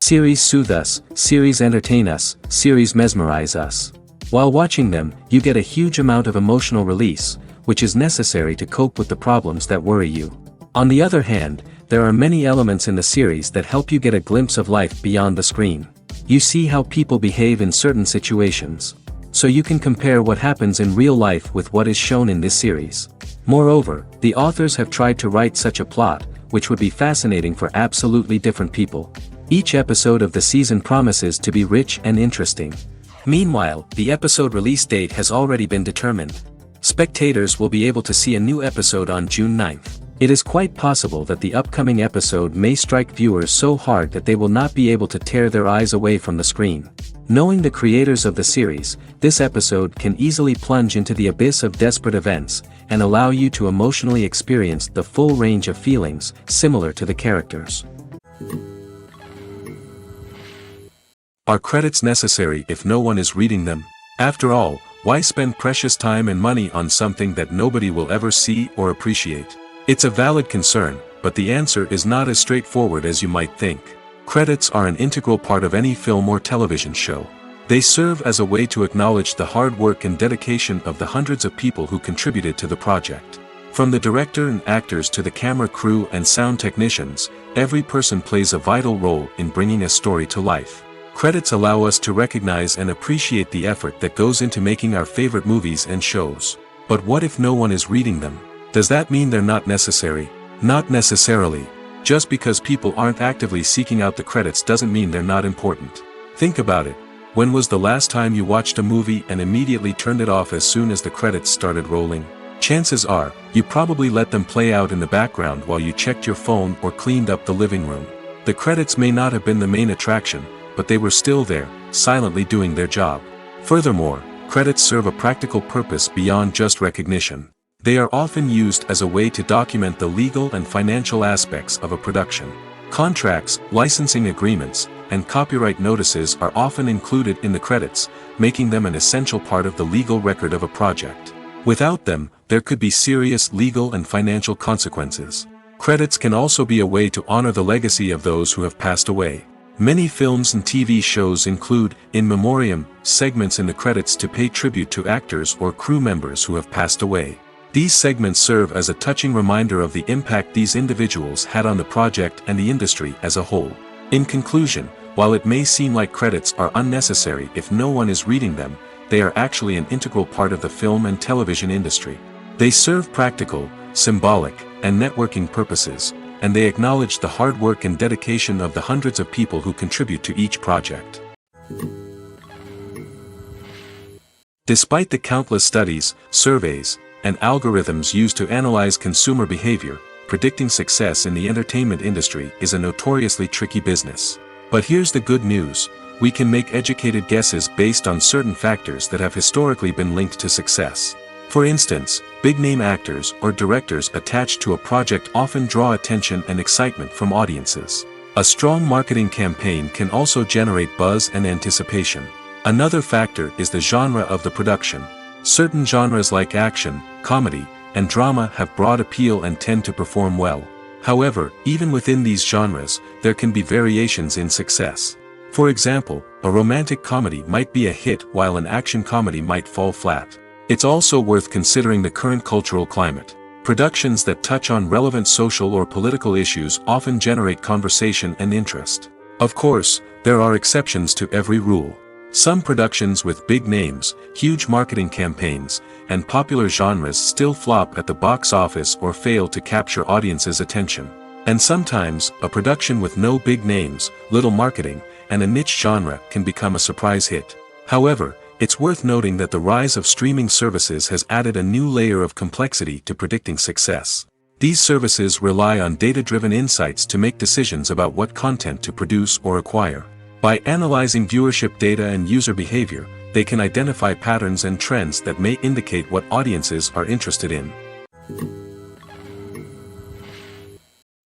Series soothe us, series entertain us, series mesmerize us. While watching them, you get a huge amount of emotional release, which is necessary to cope with the problems that worry you. On the other hand, there are many elements in the series that help you get a glimpse of life beyond the screen. You see how people behave in certain situations. So you can compare what happens in real life with what is shown in this series. Moreover, the authors have tried to write such a plot, which would be fascinating for absolutely different people. Each episode of the season promises to be rich and interesting. Meanwhile, the episode release date has already been determined. Spectators will be able to see a new episode on June 9th. It is quite possible that the upcoming episode may strike viewers so hard that they will not be able to tear their eyes away from the screen. Knowing the creators of the series, this episode can easily plunge into the abyss of desperate events, and allow you to emotionally experience the full range of feelings, similar to the characters. Are credits necessary if no one is reading them? After all, why spend precious time and money on something that nobody will ever see or appreciate? It's a valid concern, but the answer is not as straightforward as you might think. Credits are an integral part of any film or television show. They serve as a way to acknowledge the hard work and dedication of the hundreds of people who contributed to the project. From the director and actors to the camera crew and sound technicians, every person plays a vital role in bringing a story to life. Credits allow us to recognize and appreciate the effort that goes into making our favorite movies and shows. But what if no one is reading them? Does that mean they're not necessary? Not necessarily. Just because people aren't actively seeking out the credits doesn't mean they're not important. Think about it. When was the last time you watched a movie and immediately turned it off as soon as the credits started rolling? Chances are, you probably let them play out in the background while you checked your phone or cleaned up the living room. The credits may not have been the main attraction, but they were still there, silently doing their job. Furthermore, credits serve a practical purpose beyond just recognition. They are often used as a way to document the legal and financial aspects of a production. Contracts, licensing agreements, and copyright notices are often included in the credits, making them an essential part of the legal record of a project. Without them, there could be serious legal and financial consequences. Credits can also be a way to honor the legacy of those who have passed away. Many films and TV shows include, in memoriam, segments in the credits to pay tribute to actors or crew members who have passed away. These segments serve as a touching reminder of the impact these individuals had on the project and the industry as a whole. In conclusion, while it may seem like credits are unnecessary if no one is reading them, they are actually an integral part of the film and television industry. They serve practical, symbolic, and networking purposes, and they acknowledge the hard work and dedication of the hundreds of people who contribute to each project. Despite the countless studies, surveys, and algorithms used to analyze consumer behavior, predicting success in the entertainment industry is a notoriously tricky business. But here's the good news: we can make educated guesses based on certain factors that have historically been linked to success. For instance, big-name actors or directors attached to a project often draw attention and excitement from audiences. A strong marketing campaign can also generate buzz and anticipation. Another factor is the genre of the production. Certain genres like action, comedy, and drama have broad appeal and tend to perform well. However, even within these genres, there can be variations in success. For example, a romantic comedy might be a hit while an action comedy might fall flat. It's also worth considering the current cultural climate. Productions that touch on relevant social or political issues often generate conversation and interest. Of course, there are exceptions to every rule. Some productions with big names, huge marketing campaigns, and popular genres still flop at the box office or fail to capture audiences' attention. And sometimes, a production with no big names, little marketing, and a niche genre can become a surprise hit. However, it's worth noting that the rise of streaming services has added a new layer of complexity to predicting success. These services rely on data-driven insights to make decisions about what content to produce or acquire. By analyzing viewership data and user behavior, they can identify patterns and trends that may indicate what audiences are interested in.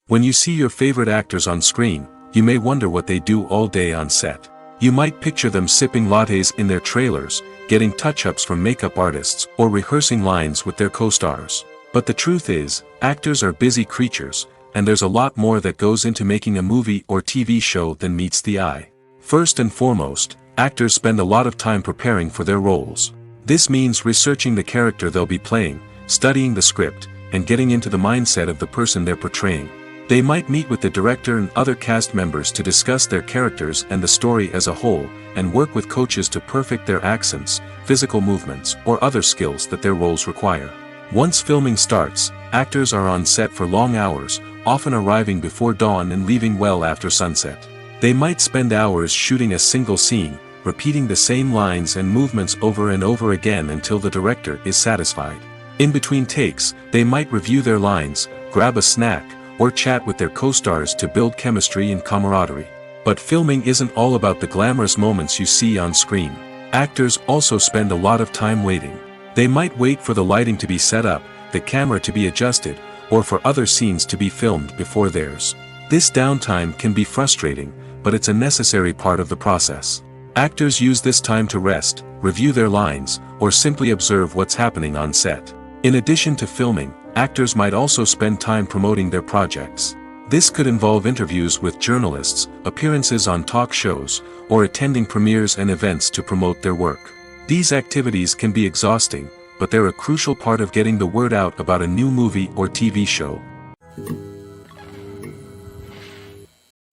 When you see your favorite actors on screen, you may wonder what they do all day on set. You might picture them sipping lattes in their trailers, getting touch-ups from makeup artists, or rehearsing lines with their co-stars. But the truth is, actors are busy creatures, and there's a lot more that goes into making a movie or TV show than meets the eye. First and foremost, actors spend a lot of time preparing for their roles. This means researching the character they'll be playing, studying the script, and getting into the mindset of the person they're portraying. They might meet with the director and other cast members to discuss their characters and the story as a whole, and work with coaches to perfect their accents, physical movements, or other skills that their roles require. Once filming starts, actors are on set for long hours, often arriving before dawn and leaving well after sunset. They might spend hours shooting a single scene, repeating the same lines and movements over and over again until the director is satisfied. In between takes, they might review their lines, grab a snack, or chat with their co-stars to build chemistry and camaraderie. But filming isn't all about the glamorous moments you see on screen. Actors also spend a lot of time waiting. They might wait for the lighting to be set up, the camera to be adjusted, or for other scenes to be filmed before theirs. This downtime can be frustrating, but it's a necessary part of the process. Actors use this time to rest, review their lines, or simply observe what's happening on set. In addition to filming, actors might also spend time promoting their projects. This could involve interviews with journalists, appearances on talk shows, or attending premieres and events to promote their work. These activities can be exhausting, but they're a crucial part of getting the word out about a new movie or TV show.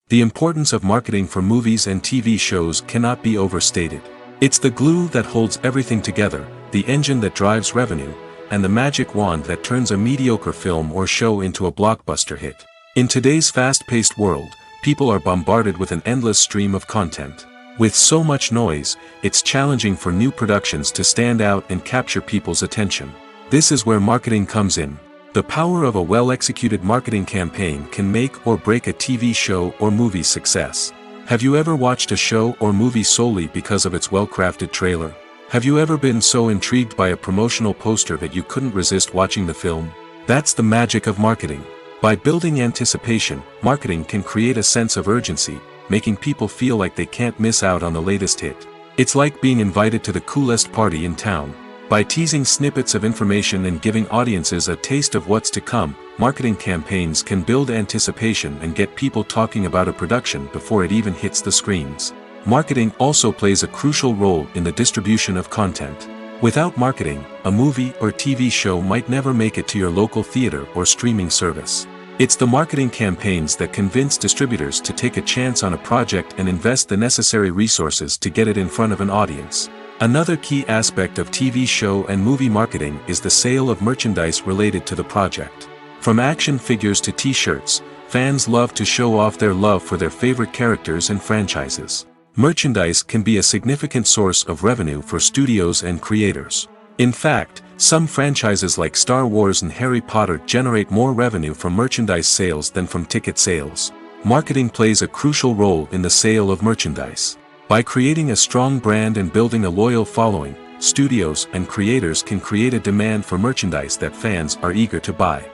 The importance of marketing for movies and TV shows cannot be overstated. It's the glue that holds everything together, the engine that drives revenue, and the magic wand that turns a mediocre film or show into a blockbuster hit. In today's fast-paced world, people are bombarded with an endless stream of content. With so much noise, it's challenging for new productions to stand out and capture people's attention. This is where marketing comes in. The power of a well-executed marketing campaign can make or break a TV show or movie's success. Have you ever watched a show or movie solely because of its well-crafted trailer? Have you ever been so intrigued by a promotional poster that you couldn't resist watching the film? That's the magic of marketing. By building anticipation, marketing can create a sense of urgency, making people feel like they can't miss out on the latest hit. It's like being invited to the coolest party in town. By teasing snippets of information and giving audiences a taste of what's to come, marketing campaigns can build anticipation and get people talking about a production before it even hits the screens. Marketing also plays a crucial role in the distribution of content. Without marketing, a movie or TV show might never make it to your local theater or streaming service. It's the marketing campaigns that convince distributors to take a chance on a project and invest the necessary resources to get it in front of an audience. Another key aspect of TV show and movie marketing is the sale of merchandise related to the project. From action figures to t-shirts, fans love to show off their love for their favorite characters and franchises. Merchandise can be a significant source of revenue for studios and creators. In fact, some franchises like Star Wars and Harry Potter generate more revenue from merchandise sales than from ticket sales. Marketing plays a crucial role in the sale of merchandise. By creating a strong brand and building a loyal following, studios and creators can create a demand for merchandise that fans are eager to buy.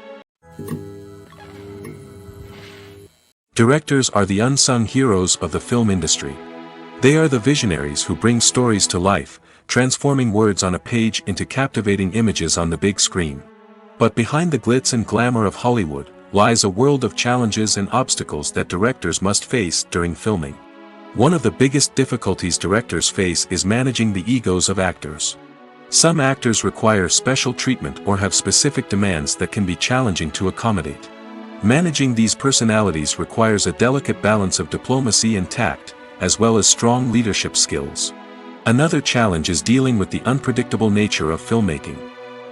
Directors are the unsung heroes of the film industry. They are the visionaries who bring stories to life, transforming words on a page into captivating images on the big screen. But behind the glitz and glamour of Hollywood lies a world of challenges and obstacles that directors must face during filming. One of the biggest difficulties directors face is managing the egos of actors. Some actors require special treatment or have specific demands that can be challenging to accommodate. Managing these personalities requires a delicate balance of diplomacy and tact, as well as strong leadership skills. Another challenge is dealing with the unpredictable nature of filmmaking.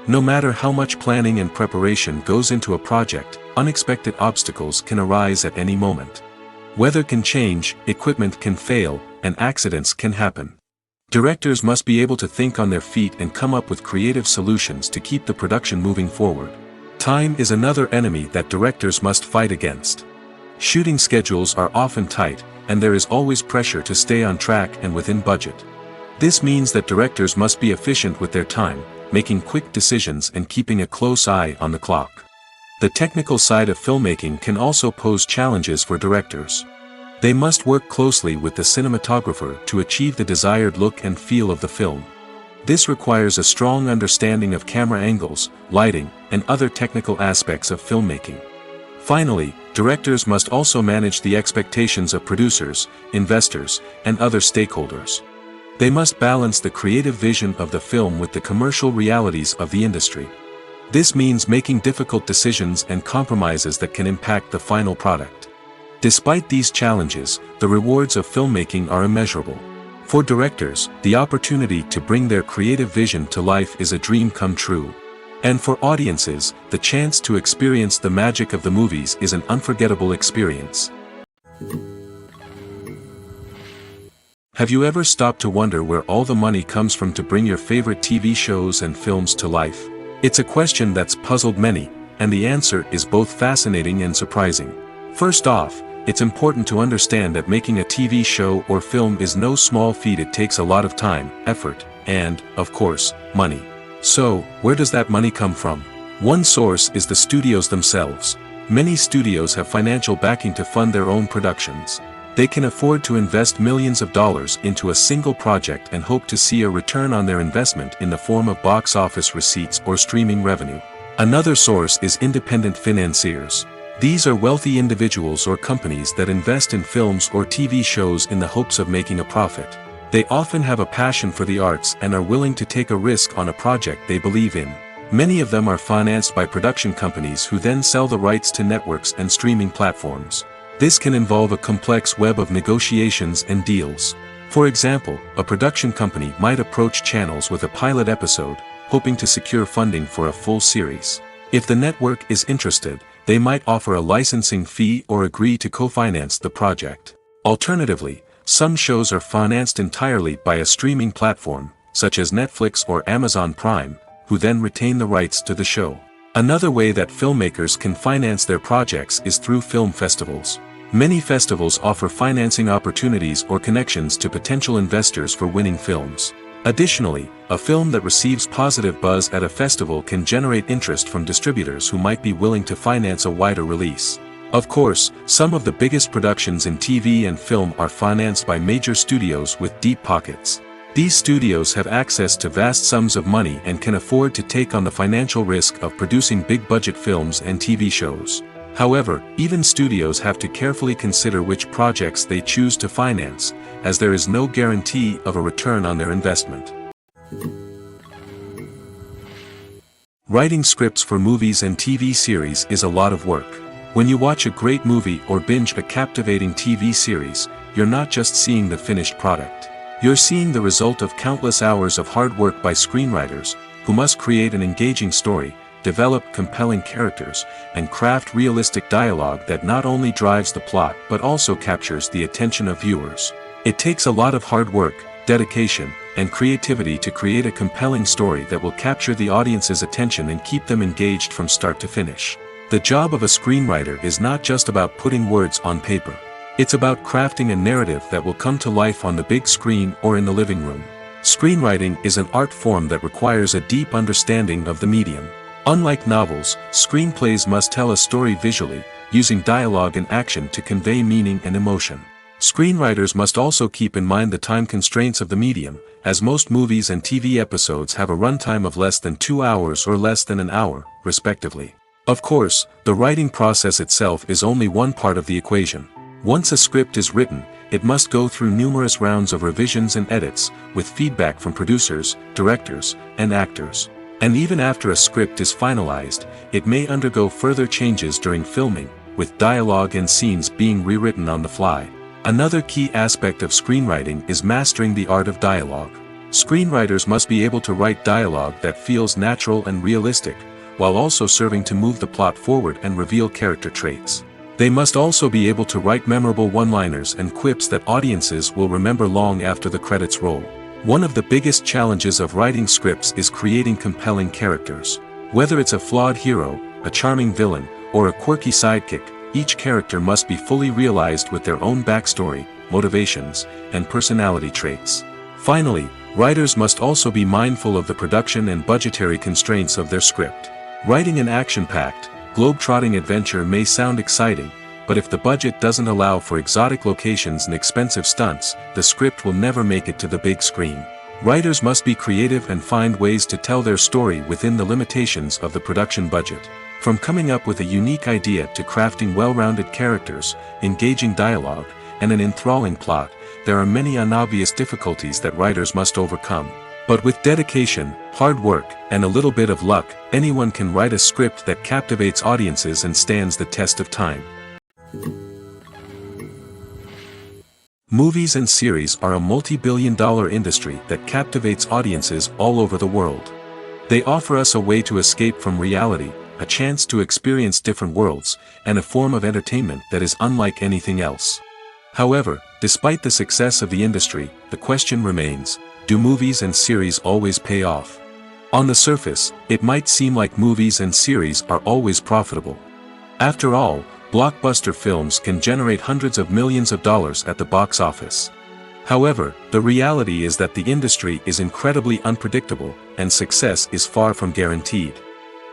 No matter how much planning and preparation goes into a project, unexpected obstacles can arise at any moment. Weather can change, equipment can fail, and accidents can happen. Directors must be able to think on their feet and come up with creative solutions to keep the production moving forward. Time is another enemy that directors must fight against. Shooting schedules are often tight, and there is always pressure to stay on track and within budget. This means that directors must be efficient with their time, making quick decisions and keeping a close eye on the clock. The technical side of filmmaking can also pose challenges for directors. They must work closely with the cinematographer to achieve the desired look and feel of the film. This requires a strong understanding of camera angles, lighting, and other technical aspects of filmmaking. Finally, directors must also manage the expectations of producers, investors, and other stakeholders. They must balance the creative vision of the film with the commercial realities of the industry. This means making difficult decisions and compromises that can impact the final product. Despite these challenges, the rewards of filmmaking are immeasurable. For directors, the opportunity to bring their creative vision to life is a dream come true. And for audiences, the chance to experience the magic of the movies is an unforgettable experience. Have you ever stopped to wonder where all the money comes from to bring your favorite TV shows and films to life? It's a question that's puzzled many, and the answer is both fascinating and surprising. First off, it's important to understand that making a TV show or film is no small feat. It takes a lot of time, effort, and, of course, money. So, where does that money come from? One source is the studios themselves. Many studios have financial backing to fund their own productions. They can afford to invest millions of dollars into a single project and hope to see a return on their investment in the form of box office receipts or streaming revenue. Another source is independent financiers. These are wealthy individuals or companies that invest in films or TV shows in the hopes of making a profit. They often have a passion for the arts and are willing to take a risk on a project they believe in. Many of them are financed by production companies who then sell the rights to networks and streaming platforms. This can involve a complex web of negotiations and deals. For example, a production company might approach channels with a pilot episode, hoping to secure funding for a full series. If the network is interested, they might offer a licensing fee or agree to co-finance the project. Alternatively, some shows are financed entirely by a streaming platform, such as Netflix or Amazon Prime, who then retain the rights to the show. Another way that filmmakers can finance their projects is through film festivals. Many festivals offer financing opportunities or connections to potential investors for winning films. Additionally, a film that receives positive buzz at a festival can generate interest from distributors who might be willing to finance a wider release. Of course, some of the biggest productions in TV and film are financed by major studios with deep pockets. These studios have access to vast sums of money and can afford to take on the financial risk of producing big-budget films and TV shows. However, even studios have to carefully consider which projects they choose to finance, as there is no guarantee of a return on their investment. Writing scripts for movies and TV series is a lot of work. When you watch a great movie or binge a captivating TV series, you're not just seeing the finished product. You're seeing the result of countless hours of hard work by screenwriters, who must create an engaging story, develop compelling characters, and craft realistic dialogue that not only drives the plot but also captures the attention of viewers. It takes a lot of hard work, dedication, and creativity to create a compelling story that will capture the audience's attention and keep them engaged from start to finish. The job of a screenwriter is not just about putting words on paper. It's about crafting a narrative that will come to life on the big screen or in the living room. Screenwriting is an art form that requires a deep understanding of the medium. Unlike novels, screenplays must tell a story visually, using dialogue and action to convey meaning and emotion. Screenwriters must also keep in mind the time constraints of the medium, as most movies and TV episodes have a runtime of less than 2 hours or less than an hour, respectively. Of course, the writing process itself is only one part of the equation. Once a script is written, it must go through numerous rounds of revisions and edits, with feedback from producers, directors, and actors. And even after a script is finalized, it may undergo further changes during filming, with dialogue and scenes being rewritten on the fly. Another key aspect of screenwriting is mastering the art of dialogue. Screenwriters must be able to write dialogue that feels natural and realistic, while also serving to move the plot forward and reveal character traits. They must also be able to write memorable one-liners and quips that audiences will remember long after the credits roll. One of the biggest challenges of writing scripts is creating compelling characters. Whether it's a flawed hero, a charming villain, or a quirky sidekick, each character must be fully realized with their own backstory, motivations, and personality traits. Finally, writers must also be mindful of the production and budgetary constraints of their script. Writing an action-packed, globe-trotting adventure may sound exciting, but if the budget doesn't allow for exotic locations and expensive stunts, the script will never make it to the big screen. Writers must be creative and find ways to tell their story within the limitations of the production budget. From coming up with a unique idea to crafting well-rounded characters, engaging dialogue, and an enthralling plot, there are many unobvious difficulties that writers must overcome. But with dedication, hard work, and a little bit of luck, anyone can write a script that captivates audiences and stands the test of time. Movies and series are a multi-billion-dollar industry that captivates audiences all over the world. They offer us a way to escape from reality, a chance to experience different worlds, and a form of entertainment that is unlike anything else. However, despite the success of the industry, the question remains, do movies and series always pay off? On the surface, it might seem like movies and series are always profitable. After all, blockbuster films can generate hundreds of millions of dollars at the box office. However, the reality is that the industry is incredibly unpredictable, and success is far from guaranteed.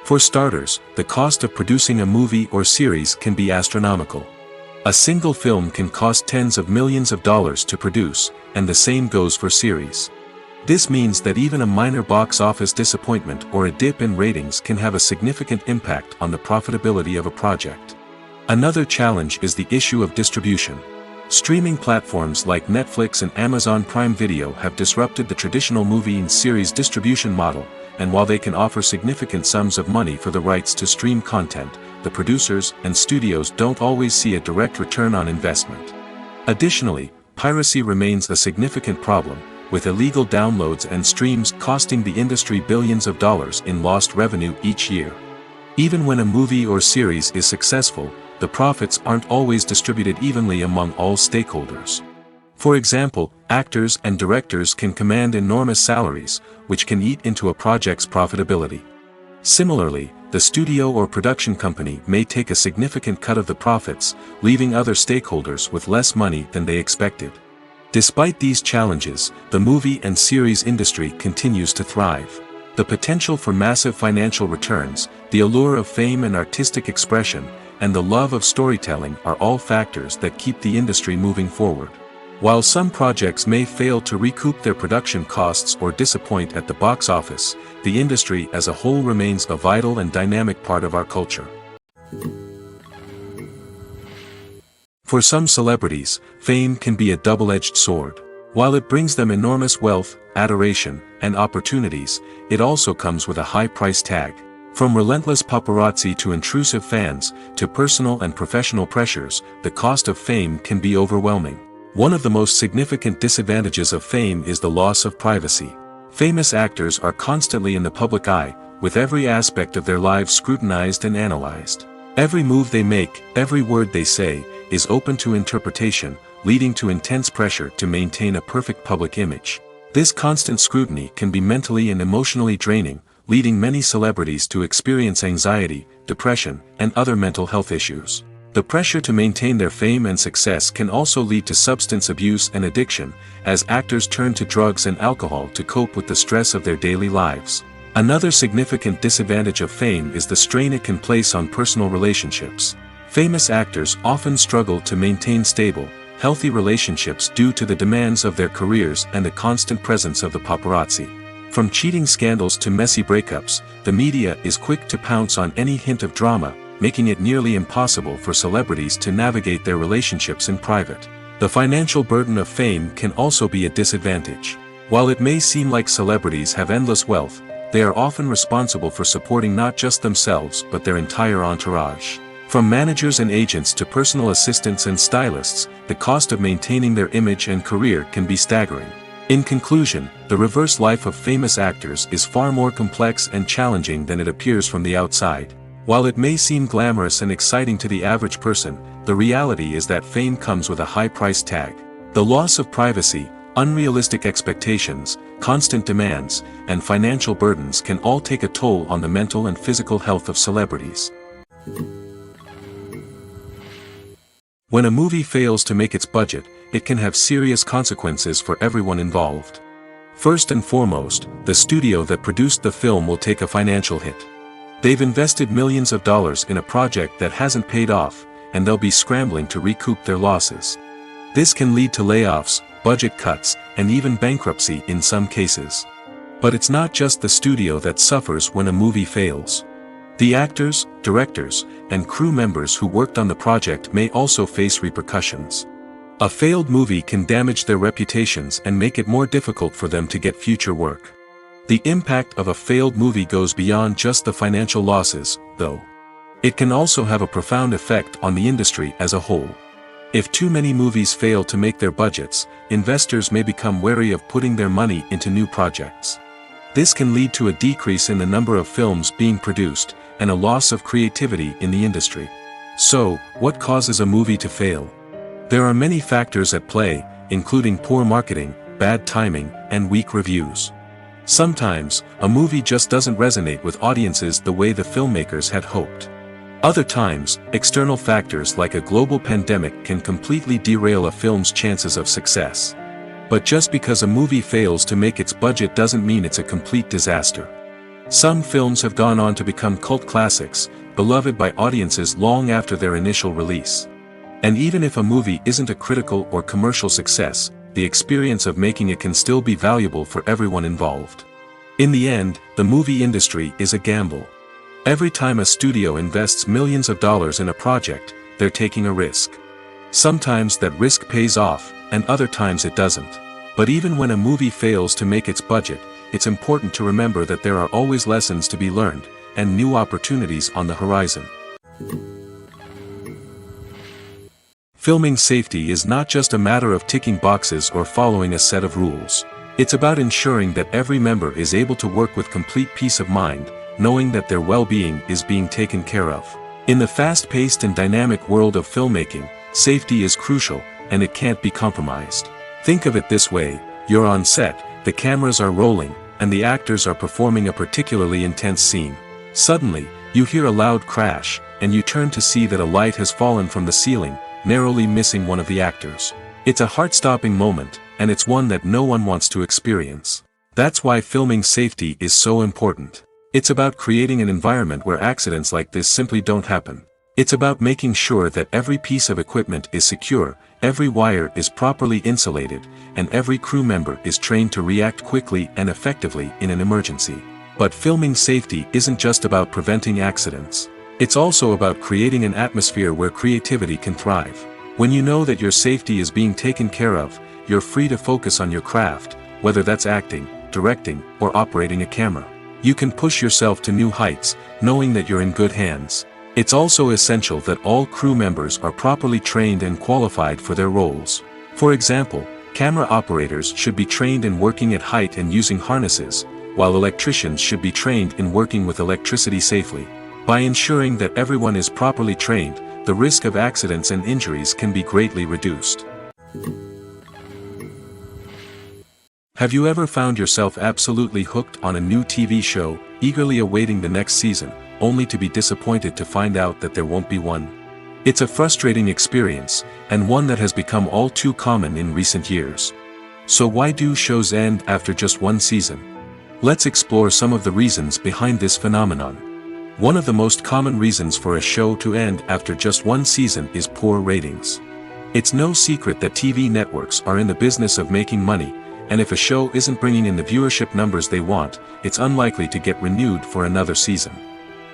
For starters, the cost of producing a movie or series can be astronomical. A single film can cost tens of millions of dollars to produce, and the same goes for series. This means that even a minor box office disappointment or a dip in ratings can have a significant impact on the profitability of a project. Another challenge is the issue of distribution. Streaming platforms like Netflix and Amazon Prime Video have disrupted the traditional movie and series distribution model, and while they can offer significant sums of money for the rights to stream content, the producers and studios don't always see a direct return on investment. Additionally, piracy remains a significant problem, with illegal downloads and streams costing the industry billions of dollars in lost revenue each year. Even when a movie or series is successful, the profits aren't always distributed evenly among all stakeholders. For example, actors and directors can command enormous salaries, which can eat into a project's profitability. Similarly, the studio or production company may take a significant cut of the profits, leaving other stakeholders with less money than they expected. Despite these challenges, the movie and series industry continues to thrive. The potential for massive financial returns, the allure of fame and artistic expression, and the love of storytelling are all factors that keep the industry moving forward. While some projects may fail to recoup their production costs or disappoint at the box office, the industry as a whole remains a vital and dynamic part of our culture. For some celebrities, fame can be a double-edged sword. While it brings them enormous wealth, adoration, and opportunities, it also comes with a high price tag. From relentless paparazzi to intrusive fans, to personal and professional pressures, the cost of fame can be overwhelming. One of the most significant disadvantages of fame is the loss of privacy. Famous actors are constantly in the public eye, with every aspect of their lives scrutinized and analyzed. Every move they make, every word they say, is open to interpretation, leading to intense pressure to maintain a perfect public image. This constant scrutiny can be mentally and emotionally draining, leading many celebrities to experience anxiety, depression, and other mental health issues. The pressure to maintain their fame and success can also lead to substance abuse and addiction, as actors turn to drugs and alcohol to cope with the stress of their daily lives. Another significant disadvantage of fame is the strain it can place on personal relationships. Famous actors often struggle to maintain stable, healthy relationships due to the demands of their careers and the constant presence of the paparazzi. From cheating scandals to messy breakups, the media is quick to pounce on any hint of drama, making it nearly impossible for celebrities to navigate their relationships in private. The financial burden of fame can also be a disadvantage. While it may seem like celebrities have endless wealth, they are often responsible for supporting not just themselves but their entire entourage. From managers and agents to personal assistants and stylists, the cost of maintaining their image and career can be staggering. In conclusion, the reverse life of famous actors is far more complex and challenging than it appears from the outside. While it may seem glamorous and exciting to the average person, the reality is that fame comes with a high price tag. The loss of privacy, unrealistic expectations, constant demands, and financial burdens can all take a toll on the mental and physical health of celebrities. When a movie fails to make its budget, it can have serious consequences for everyone involved. First and foremost, the studio that produced the film will take a financial hit. They've invested millions of dollars in a project that hasn't paid off, and they'll be scrambling to recoup their losses. This can lead to layoffs, budget cuts, and even bankruptcy in some cases. But it's not just the studio that suffers when a movie fails. The actors, directors, and crew members who worked on the project may also face repercussions. A failed movie can damage their reputations and make it more difficult for them to get future work. The impact of a failed movie goes beyond just the financial losses, though. It can also have a profound effect on the industry as a whole. If too many movies fail to make their budgets, investors may become wary of putting their money into new projects. This can lead to a decrease in the number of films being produced, and a loss of creativity in the industry. So, what causes a movie to fail? There are many factors at play, including poor marketing, bad timing, and weak reviews. Sometimes, a movie just doesn't resonate with audiences the way the filmmakers had hoped. Other times, external factors like a global pandemic can completely derail a film's chances of success. But just because a movie fails to make its budget doesn't mean it's a complete disaster. Some films have gone on to become cult classics, beloved by audiences long after their initial release. And even if a movie isn't a critical or commercial success, the experience of making it can still be valuable for everyone involved. In the end, the movie industry is a gamble. Every time a studio invests millions of dollars in a project, they're taking a risk. Sometimes that risk pays off, and other times it doesn't. But even when a movie fails to make its budget, it's important to remember that there are always lessons to be learned, and new opportunities on the horizon. Filming safety is not just a matter of ticking boxes or following a set of rules. It's about ensuring that every member is able to work with complete peace of mind, knowing that their well-being is being taken care of. In the fast-paced and dynamic world of filmmaking, safety is crucial, and it can't be compromised. Think of it this way: you're on set, the cameras are rolling, and the actors are performing a particularly intense scene. Suddenly, you hear a loud crash, and you turn to see that a light has fallen from the ceiling, narrowly missing one of the actors. It's a heart-stopping moment, and it's one that no one wants to experience. That's why filming safety is so important. It's about creating an environment where accidents like this simply don't happen. It's about making sure that every piece of equipment is secure, every wire is properly insulated, and every crew member is trained to react quickly and effectively in an emergency. But filming safety isn't just about preventing accidents. It's also about creating an atmosphere where creativity can thrive. When you know that your safety is being taken care of, you're free to focus on your craft, whether that's acting, directing, or operating a camera. You can push yourself to new heights, knowing that you're in good hands. It's also essential that all crew members are properly trained and qualified for their roles. For example, camera operators should be trained in working at height and using harnesses, while electricians should be trained in working with electricity safely. By ensuring that everyone is properly trained, the risk of accidents and injuries can be greatly reduced. Have you ever found yourself absolutely hooked on a new TV show, eagerly awaiting the next season, only to be disappointed to find out that there won't be one? It's a frustrating experience, and one that has become all too common in recent years. So why do shows end after just one season? Let's explore some of the reasons behind this phenomenon. One of the most common reasons for a show to end after just one season is poor ratings. It's no secret that TV networks are in the business of making money, and if a show isn't bringing in the viewership numbers they want, it's unlikely to get renewed for another season.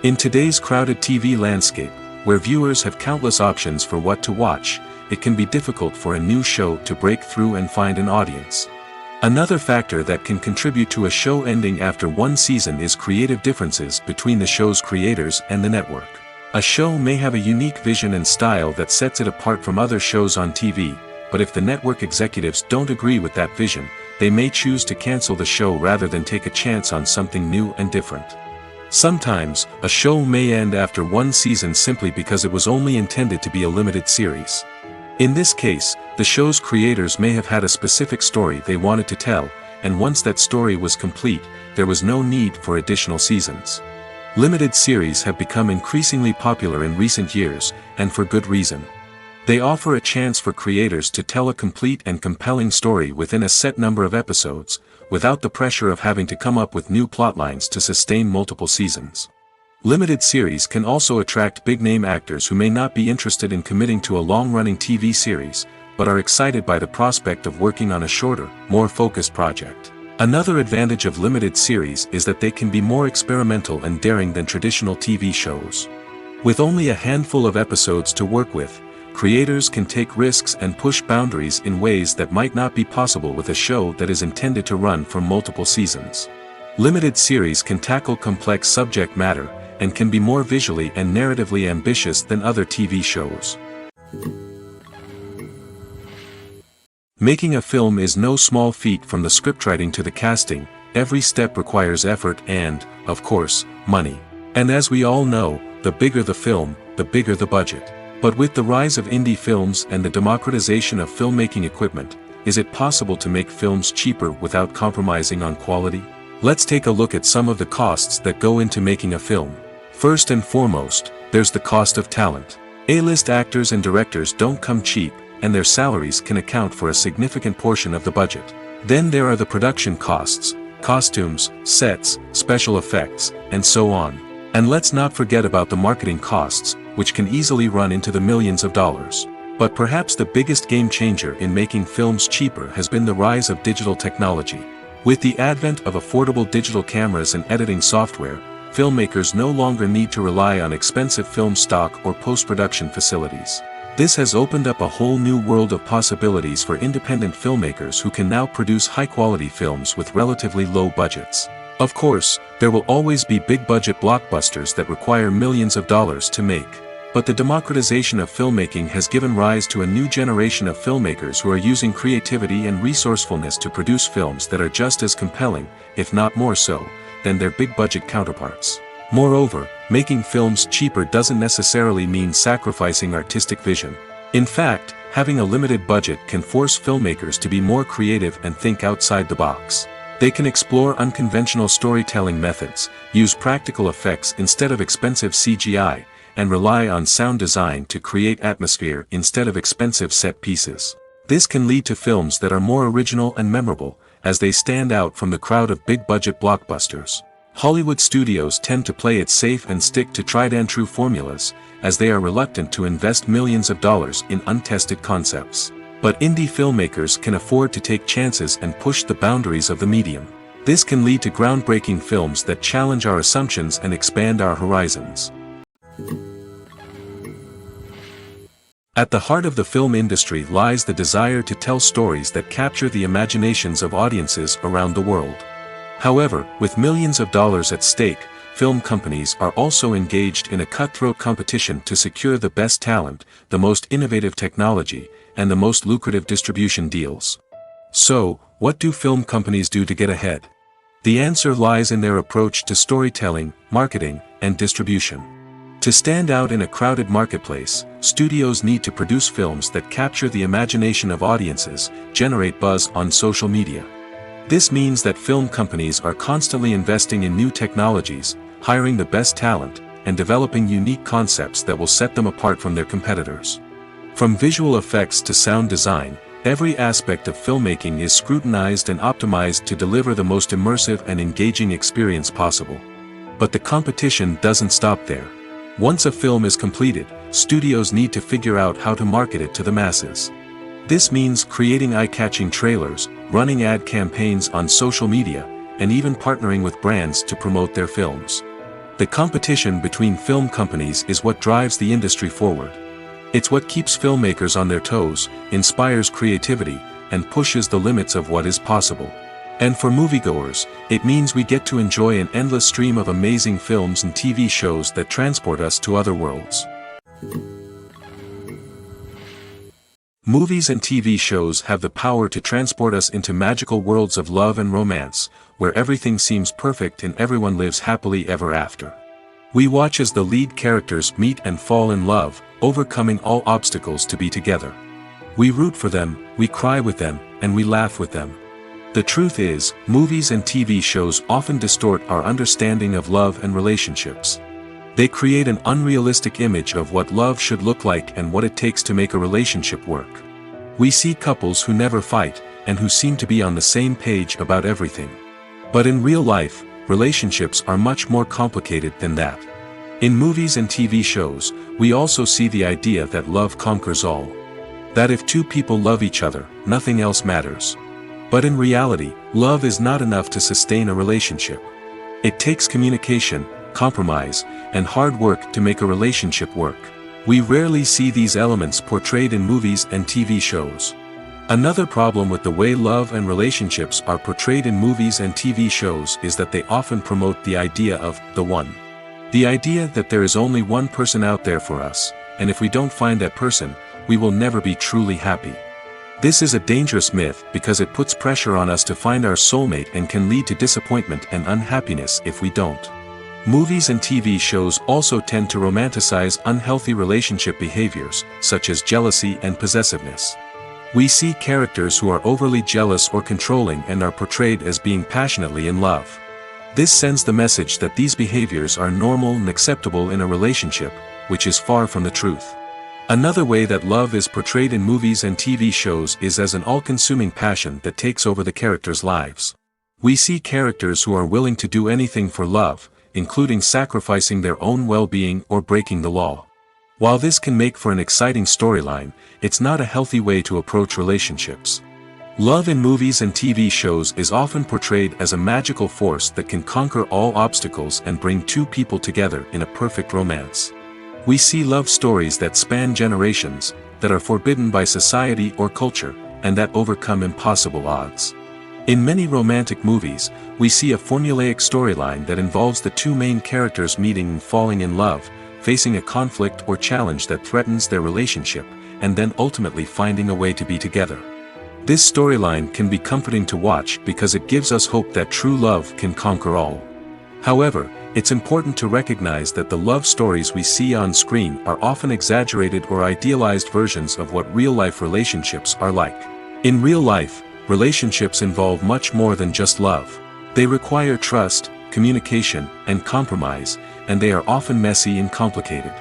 In today's crowded TV landscape, where viewers have countless options for what to watch, it can be difficult for a new show to break through and find an audience. Another factor that can contribute to a show ending after one season is creative differences between the show's creators and the network. A show may have a unique vision and style that sets it apart from other shows on TV, but if the network executives don't agree with that vision, they may choose to cancel the show rather than take a chance on something new and different. Sometimes, a show may end after one season simply because it was only intended to be a limited series. In this case, the show's creators may have had a specific story they wanted to tell, and once that story was complete, there was no need for additional seasons. Limited series have become increasingly popular in recent years, and for good reason. They offer a chance for creators to tell a complete and compelling story within a set number of episodes, without the pressure of having to come up with new plotlines to sustain multiple seasons. Limited series can also attract big-name actors who may not be interested in committing to a long-running TV series, but are excited by the prospect of working on a shorter, more focused project. Another advantage of limited series is that they can be more experimental and daring than traditional TV shows. With only a handful of episodes to work with, creators can take risks and push boundaries in ways that might not be possible with a show that is intended to run for multiple seasons. Limited series can tackle complex subject matter, and can be more visually and narratively ambitious than other TV shows. Making a film is no small feat. From the scriptwriting to the casting, every step requires effort and, of course, money. And as we all know, the bigger the film, the bigger the budget. But with the rise of indie films and the democratization of filmmaking equipment, is it possible to make films cheaper without compromising on quality? Let's take a look at some of the costs that go into making a film. First and foremost, there's the cost of talent. A-list actors and directors don't come cheap, and their salaries can account for a significant portion of the budget. Then there are the production costs, costumes, sets, special effects, and so on. And let's not forget about the marketing costs, which can easily run into the millions of dollars. But perhaps the biggest game changer in making films cheaper has been the rise of digital technology. With the advent of affordable digital cameras and editing software, filmmakers no longer need to rely on expensive film stock or post-production facilities. This has opened up a whole new world of possibilities for independent filmmakers who can now produce high-quality films with relatively low budgets. Of course, there will always be big-budget blockbusters that require millions of dollars to make. But the democratization of filmmaking has given rise to a new generation of filmmakers who are using creativity and resourcefulness to produce films that are just as compelling, if not more so, than their big-budget counterparts. Moreover, making films cheaper doesn't necessarily mean sacrificing artistic vision. In fact, having a limited budget can force filmmakers to be more creative and think outside the box. They can explore unconventional storytelling methods, use practical effects instead of expensive CGI, and rely on sound design to create atmosphere instead of expensive set pieces. This can lead to films that are more original and memorable, as they stand out from the crowd of big-budget blockbusters. Hollywood studios tend to play it safe and stick to tried-and-true formulas, as they are reluctant to invest millions of dollars in untested concepts. But indie filmmakers can afford to take chances and push the boundaries of the medium. This can lead to groundbreaking films that challenge our assumptions and expand our horizons. At the heart of the film industry lies the desire to tell stories that capture the imaginations of audiences around the world. However, with millions of dollars at stake, film companies are also engaged in a cutthroat competition to secure the best talent, the most innovative technology, and the most lucrative distribution deals. So, what do film companies do to get ahead? The answer lies in their approach to storytelling, marketing, and distribution. To stand out in a crowded marketplace, studios need to produce films that capture the imagination of audiences, generate buzz on social media. This means that film companies are constantly investing in new technologies, hiring the best talent, and developing unique concepts that will set them apart from their competitors. From visual effects to sound design, every aspect of filmmaking is scrutinized and optimized to deliver the most immersive and engaging experience possible. But the competition doesn't stop there. Once a film is completed, studios need to figure out how to market it to the masses. This means creating eye-catching trailers, running ad campaigns on social media, and even partnering with brands to promote their films. The competition between film companies is what drives the industry forward. It's what keeps filmmakers on their toes, inspires creativity, and pushes the limits of what is possible. And for moviegoers, it means we get to enjoy an endless stream of amazing films and TV shows that transport us to other worlds. Movies and TV shows have the power to transport us into magical worlds of love and romance, where everything seems perfect and everyone lives happily ever after. We watch as the lead characters meet and fall in love, overcoming all obstacles to be together. We root for them, we cry with them, and we laugh with them. The truth is, movies and TV shows often distort our understanding of love and relationships. They create an unrealistic image of what love should look like and what it takes to make a relationship work. We see couples who never fight, and who seem to be on the same page about everything. But in real life, relationships are much more complicated than that. In movies and TV shows, we also see the idea that love conquers all. That if two people love each other, nothing else matters. But in reality, love is not enough to sustain a relationship. It takes communication, compromise, and hard work to make a relationship work. We rarely see these elements portrayed in movies and TV shows. Another problem with the way love and relationships are portrayed in movies and TV shows is that they often promote the idea of the one. The idea that there is only one person out there for us, and if we don't find that person, we will never be truly happy. This is a dangerous myth because it puts pressure on us to find our soulmate and can lead to disappointment and unhappiness if we don't. Movies and TV shows also tend to romanticize unhealthy relationship behaviors, such as jealousy and possessiveness. We see characters who are overly jealous or controlling and are portrayed as being passionately in love. This sends the message that these behaviors are normal and acceptable in a relationship, which is far from the truth. Another way that love is portrayed in movies and TV shows is as an all-consuming passion that takes over the characters' lives. We see characters who are willing to do anything for love, including sacrificing their own well-being or breaking the law. While this can make for an exciting storyline, it's not a healthy way to approach relationships. Love in movies and TV shows is often portrayed as a magical force that can conquer all obstacles and bring two people together in a perfect romance. We see love stories that span generations, that are forbidden by society or culture, and that overcome impossible odds. In many romantic movies, we see a formulaic storyline that involves the two main characters meeting and falling in love, facing a conflict or challenge that threatens their relationship, and then ultimately finding a way to be together. This storyline can be comforting to watch because it gives us hope that true love can conquer all. However, it's important to recognize that the love stories we see on screen are often exaggerated or idealized versions of what real-life relationships are like. In real life, relationships involve much more than just love. They require trust, communication, and compromise, and they are often messy and complicated.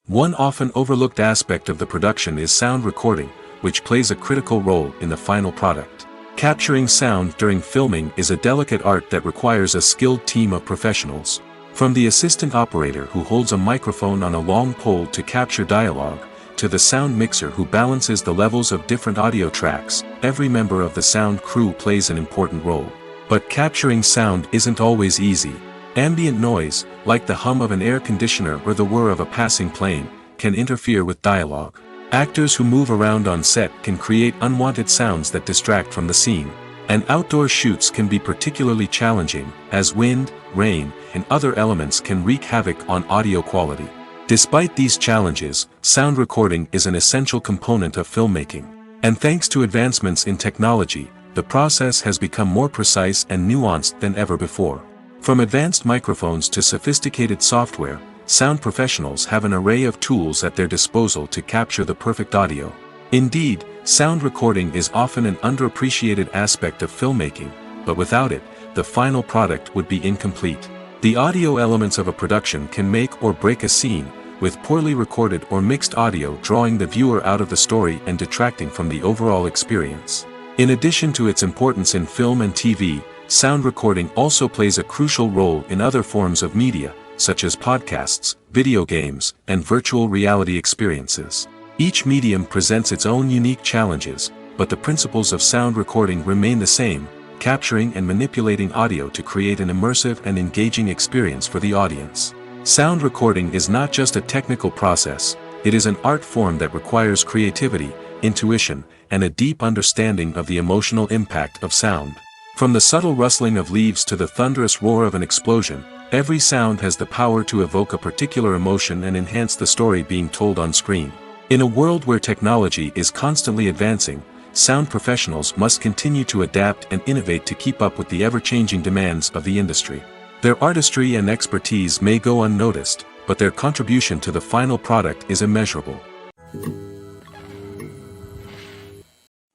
One often overlooked aspect of the production is sound recording, which plays a critical role in the final product. Capturing sound during filming is a delicate art that requires a skilled team of professionals. From the assistant operator who holds a microphone on a long pole to capture dialogue, to the sound mixer who balances the levels of different audio tracks, every member of the sound crew plays an important role. But capturing sound isn't always easy. Ambient noise, like the hum of an air conditioner or the whir of a passing plane, can interfere with dialogue. Actors who move around on set can create unwanted sounds that distract from the scene. And outdoor shoots can be particularly challenging, as wind, rain, and other elements can wreak havoc on audio quality. Despite these challenges, sound recording is an essential component of filmmaking. And thanks to advancements in technology, the process has become more precise and nuanced than ever before. From advanced microphones to sophisticated software, sound professionals have an array of tools at their disposal to capture the perfect audio. Indeed, sound recording is often an underappreciated aspect of filmmaking, but without it, the final product would be incomplete. The audio elements of a production can make or break a scene, with poorly recorded or mixed audio drawing the viewer out of the story and detracting from the overall experience. In addition to its importance in film and TV, sound recording also plays a crucial role in other forms of media, such as podcasts, video games, and virtual reality experiences. Each medium presents its own unique challenges, but the principles of sound recording remain the same, capturing and manipulating audio to create an immersive and engaging experience for the audience. Sound recording is not just a technical process, it is an art form that requires creativity, intuition, and a deep understanding of the emotional impact of sound. From the subtle rustling of leaves to the thunderous roar of an explosion, every sound has the power to evoke a particular emotion and enhance the story being told on screen. In a world where technology is constantly advancing, sound professionals must continue to adapt and innovate to keep up with the ever-changing demands of the industry. Their artistry and expertise may go unnoticed, but their contribution to the final product is immeasurable.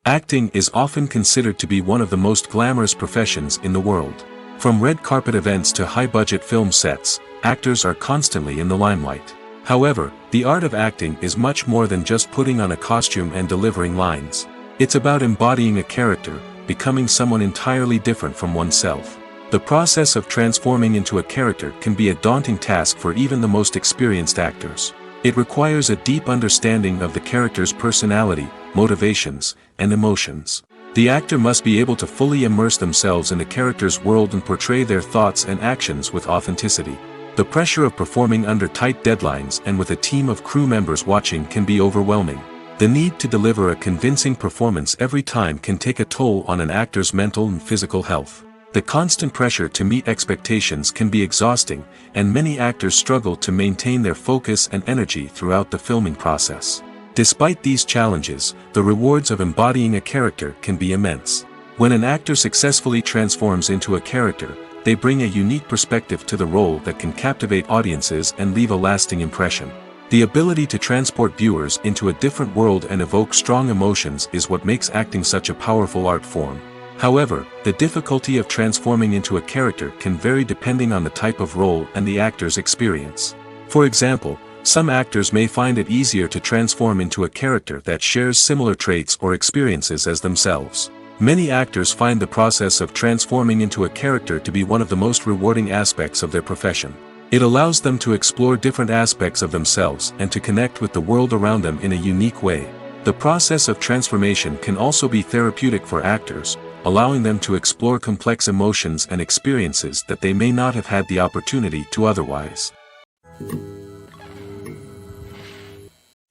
Acting is often considered to be one of the most glamorous professions in the world. From red carpet events to high-budget film sets, actors are constantly in the limelight. However, the art of acting is much more than just putting on a costume and delivering lines. It's about embodying a character, becoming someone entirely different from oneself. The process of transforming into a character can be a daunting task for even the most experienced actors. It requires a deep understanding of the character's personality, motivations, and emotions. The actor must be able to fully immerse themselves in the character's world and portray their thoughts and actions with authenticity. The pressure of performing under tight deadlines and with a team of crew members watching can be overwhelming. The need to deliver a convincing performance every time can take a toll on an actor's mental and physical health. The constant pressure to meet expectations can be exhausting, and many actors struggle to maintain their focus and energy throughout the filming process. Despite these challenges, the rewards of embodying a character can be immense. When an actor successfully transforms into a character, they bring a unique perspective to the role that can captivate audiences and leave a lasting impression. The ability to transport viewers into a different world and evoke strong emotions is what makes acting such a powerful art form. However, the difficulty of transforming into a character can vary depending on the type of role and the actor's experience. For example, some actors may find it easier to transform into a character that shares similar traits or experiences as themselves. Many actors find the process of transforming into a character to be one of the most rewarding aspects of their profession. It allows them to explore different aspects of themselves and to connect with the world around them in a unique way. The process of transformation can also be therapeutic for actors, allowing them to explore complex emotions and experiences that they may not have had the opportunity to otherwise.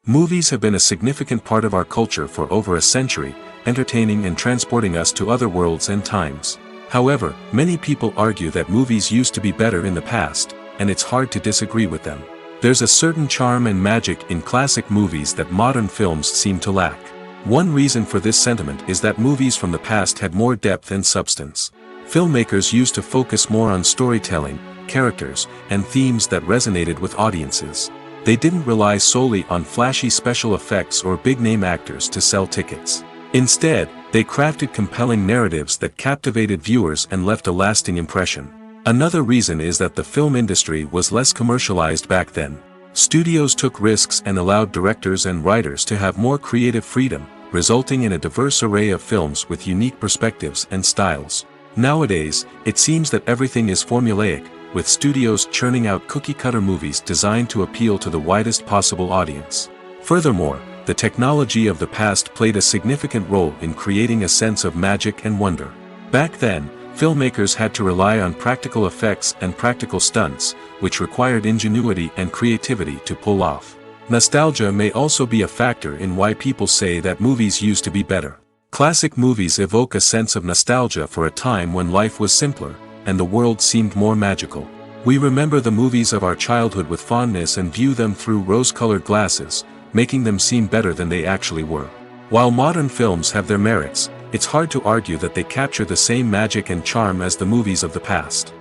Movies have been a significant part of our culture for over a century, entertaining and transporting us to other worlds and times. However, many people argue that movies used to be better in the past, and it's hard to disagree with them. There's a certain charm and magic in classic movies that modern films seem to lack. One reason for this sentiment is that movies from the past had more depth and substance. Filmmakers used to focus more on storytelling, characters, and themes that resonated with audiences. They didn't rely solely on flashy special effects or big-name actors to sell tickets. Instead, they crafted compelling narratives that captivated viewers and left a lasting impression. Another reason is that the film industry was less commercialized back then. Studios took risks and allowed directors and writers to have more creative freedom, resulting in a diverse array of films with unique perspectives and styles. Nowadays, it seems that everything is formulaic, with studios churning out cookie-cutter movies designed to appeal to the widest possible audience. Furthermore, the technology of the past played a significant role in creating a sense of magic and wonder. Back then, filmmakers had to rely on practical effects and practical stunts, which required ingenuity and creativity to pull off. Nostalgia may also be a factor in why people say that movies used to be better. Classic movies evoke a sense of nostalgia for a time when life was simpler, and the world seemed more magical. We remember the movies of our childhood with fondness and view them through rose-colored glasses, making them seem better than they actually were. While modern films have their merits, it's hard to argue that they capture the same magic and charm as the movies of the past.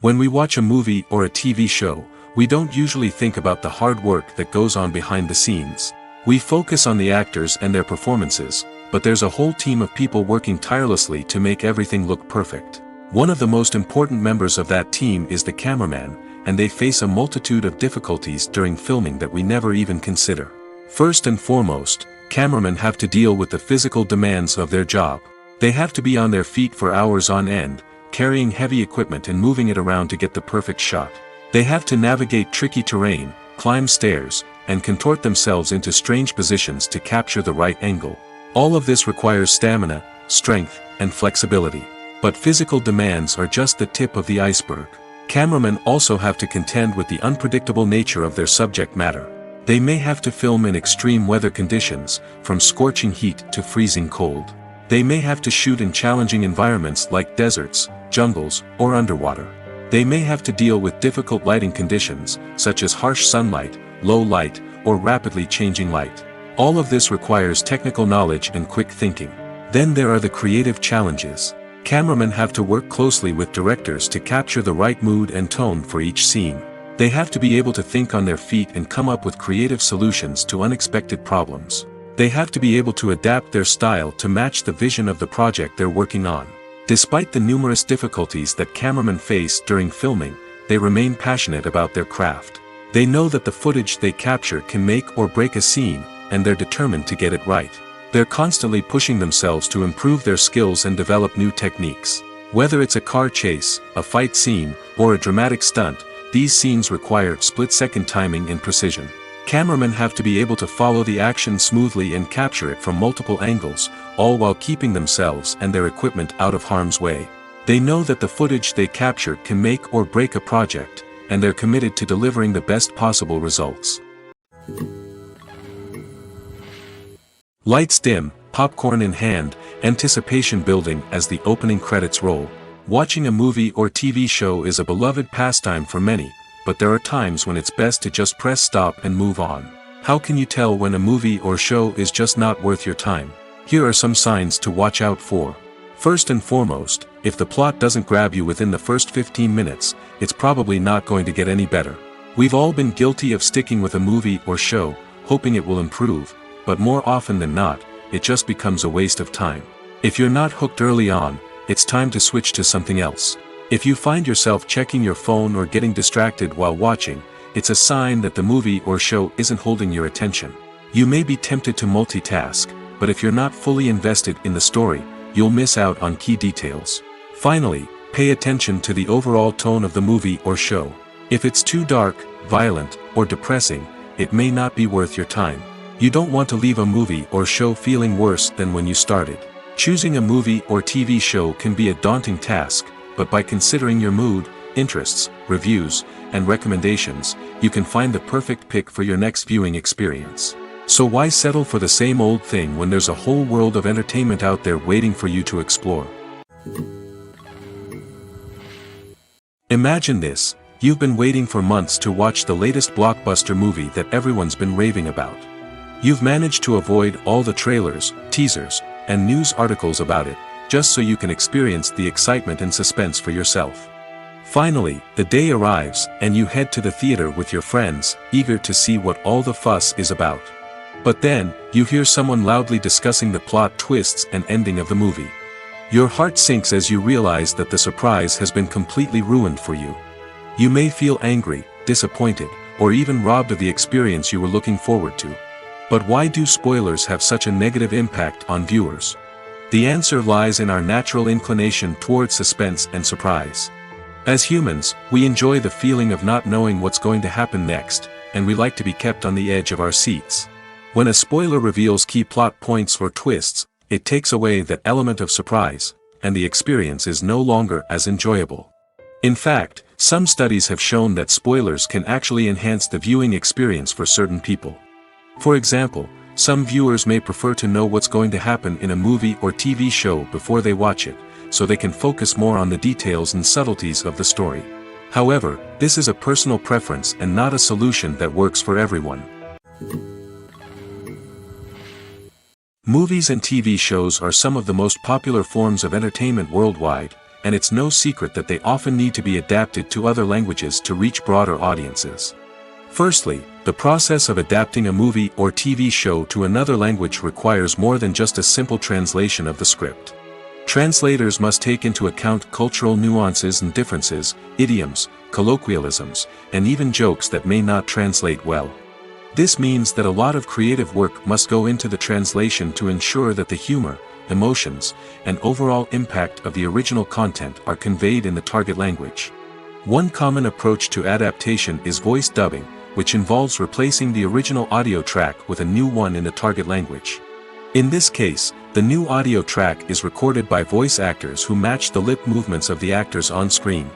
When we watch a movie or a TV show, we don't usually think about the hard work that goes on behind the scenes. We focus on the actors and their performances, but there's a whole team of people working tirelessly to make everything look perfect. One of the most important members of that team is the cameraman, and they face a multitude of difficulties during filming that we never even consider. First and foremost, cameramen have to deal with the physical demands of their job. They have to be on their feet for hours on end, carrying heavy equipment and moving it around to get the perfect shot. They have to navigate tricky terrain, climb stairs, and contort themselves into strange positions to capture the right angle. All of this requires stamina, strength, and flexibility. But physical demands are just the tip of the iceberg. Cameramen also have to contend with the unpredictable nature of their subject matter. They may have to film in extreme weather conditions, from scorching heat to freezing cold. They may have to shoot in challenging environments like deserts, jungles, or underwater. They may have to deal with difficult lighting conditions, such as harsh sunlight, low light, or rapidly changing light. All of this requires technical knowledge and quick thinking. Then there are the creative challenges. Cameramen have to work closely with directors to capture the right mood and tone for each scene. They have to be able to think on their feet and come up with creative solutions to unexpected problems. They have to be able to adapt their style to match the vision of the project they're working on. Despite the numerous difficulties that cameramen face during filming, they remain passionate about their craft. They know that the footage they capture can make or break a scene, and they're determined to get it right. They're constantly pushing themselves to improve their skills and develop new techniques. Whether it's a car chase, a fight scene, or a dramatic stunt, these scenes require split-second timing and precision. Cameramen have to be able to follow the action smoothly and capture it from multiple angles, all while keeping themselves and their equipment out of harm's way. They know that the footage they capture can make or break a project, and they're committed to delivering the best possible results. Lights dim, popcorn in hand, anticipation building as the opening credits roll. Watching a movie or TV show is a beloved pastime for many, but there are times when it's best to just press stop and move on. How can you tell when a movie or show is just not worth your time? Here are some signs to watch out for. First and foremost, if the plot doesn't grab you within the first 15 minutes, it's probably not going to get any better. We've all been guilty of sticking with a movie or show, hoping it will improve, but more often than not, it just becomes a waste of time. If you're not hooked early on, it's time to switch to something else. If you find yourself checking your phone or getting distracted while watching, it's a sign that the movie or show isn't holding your attention. You may be tempted to multitask, but if you're not fully invested in the story, you'll miss out on key details. Finally, pay attention to the overall tone of the movie or show. If it's too dark, violent, or depressing, it may not be worth your time. You don't want to leave a movie or show feeling worse than when you started. Choosing a movie or TV show can be a daunting task, but by considering your mood, interests, reviews, and recommendations, you can find the perfect pick for your next viewing experience. So why settle for the same old thing when there's a whole world of entertainment out there waiting for you to explore? Imagine this: you've been waiting for months to watch the latest blockbuster movie that everyone's been raving about. You've managed to avoid all the trailers, teasers, and news articles about it, just so you can experience the excitement and suspense for yourself. Finally, the day arrives, and you head to the theater with your friends, eager to see what all the fuss is about. But then, you hear someone loudly discussing the plot twists and ending of the movie. Your heart sinks as you realize that the surprise has been completely ruined for you. You may feel angry, disappointed, or even robbed of the experience you were looking forward to. But why do spoilers have such a negative impact on viewers? The answer lies in our natural inclination toward suspense and surprise. As humans, we enjoy the feeling of not knowing what's going to happen next, and we like to be kept on the edge of our seats. When a spoiler reveals key plot points or twists, it takes away that element of surprise, and the experience is no longer as enjoyable. In fact, some studies have shown that spoilers can actually enhance the viewing experience for certain people. For example, some viewers may prefer to know what's going to happen in a movie or TV show before they watch it, so they can focus more on the details and subtleties of the story. However, this is a personal preference and not a solution that works for everyone. Movies and TV shows are some of the most popular forms of entertainment worldwide, and it's no secret that they often need to be adapted to other languages to reach broader audiences. Firstly, the process of adapting a movie or TV show to another language requires more than just a simple translation of the script. Translators must take into account cultural nuances and differences, idioms, colloquialisms, and even jokes that may not translate well. This means that a lot of creative work must go into the translation to ensure that the humor, emotions, and overall impact of the original content are conveyed in the target language. One common approach to adaptation is voice dubbing, which involves replacing the original audio track with a new one in the target language. In this case, the new audio track is recorded by voice actors who match the lip movements of the actors on screen.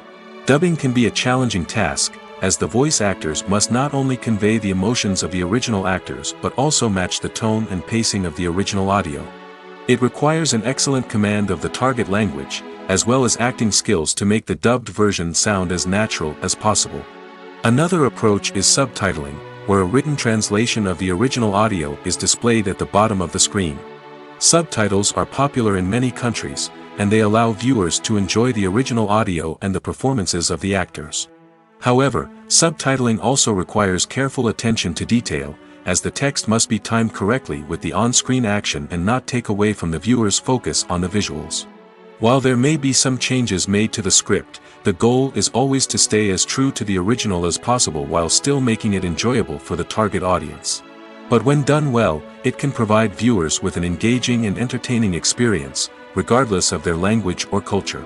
Dubbing can be a challenging task, as the voice actors must not only convey the emotions of the original actors but also match the tone and pacing of the original audio. It requires an excellent command of the target language, as well as acting skills to make the dubbed version sound as natural as possible. Another approach is subtitling, where a written translation of the original audio is displayed at the bottom of the screen. Subtitles are popular in many countries, and they allow viewers to enjoy the original audio and the performances of the actors. However, subtitling also requires careful attention to detail, as the text must be timed correctly with the on-screen action and not take away from the viewer's focus on the visuals. While there may be some changes made to the script, the goal is always to stay as true to the original as possible while still making it enjoyable for the target audience. But when done well, it can provide viewers with an engaging and entertaining experience, regardless of their language or culture.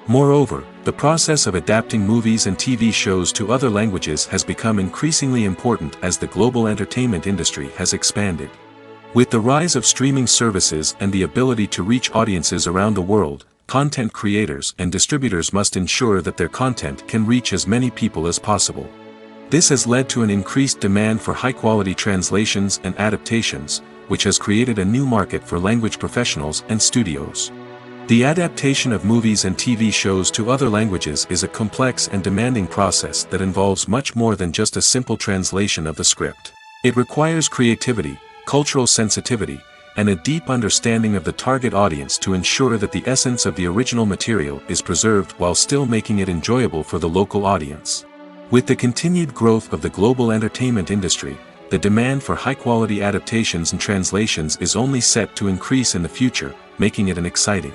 Moreover, the process of adapting movies and TV shows to other languages has become increasingly important as the global entertainment industry has expanded. With the rise of streaming services and the ability to reach audiences around the world, content creators and distributors must ensure that their content can reach as many people as possible. This has led to an increased demand for high-quality translations and adaptations, which has created a new market for language professionals and studios. The adaptation of movies and TV shows to other languages is a complex and demanding process that involves much more than just a simple translation of the script. It requires creativity, cultural sensitivity, and a deep understanding of the target audience to ensure that the essence of the original material is preserved while still making it enjoyable for the local audience. With the continued growth of the global entertainment industry, the demand for high-quality adaptations and translations is only set to increase in the future, making it an exciting.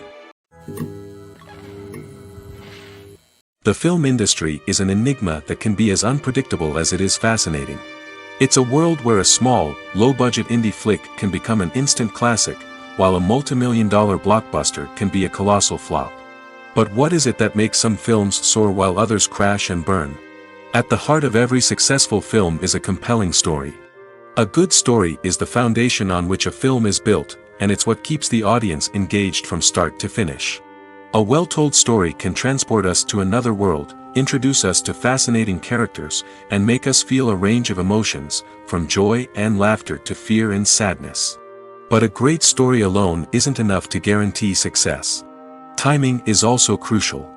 The film industry is an enigma that can be as unpredictable as it is fascinating. It's a world where a small, low-budget indie flick can become an instant classic, while a multi-million-dollar blockbuster can be a colossal flop. But what is it that makes some films soar while others crash and burn? At the heart of every successful film is a compelling story. A good story is the foundation on which a film is built, and it's what keeps the audience engaged from start to finish. A well-told story can transport us to another world, introduce us to fascinating characters, and make us feel a range of emotions, from joy and laughter to fear and sadness. But a great story alone isn't enough to guarantee success. Timing is also crucial.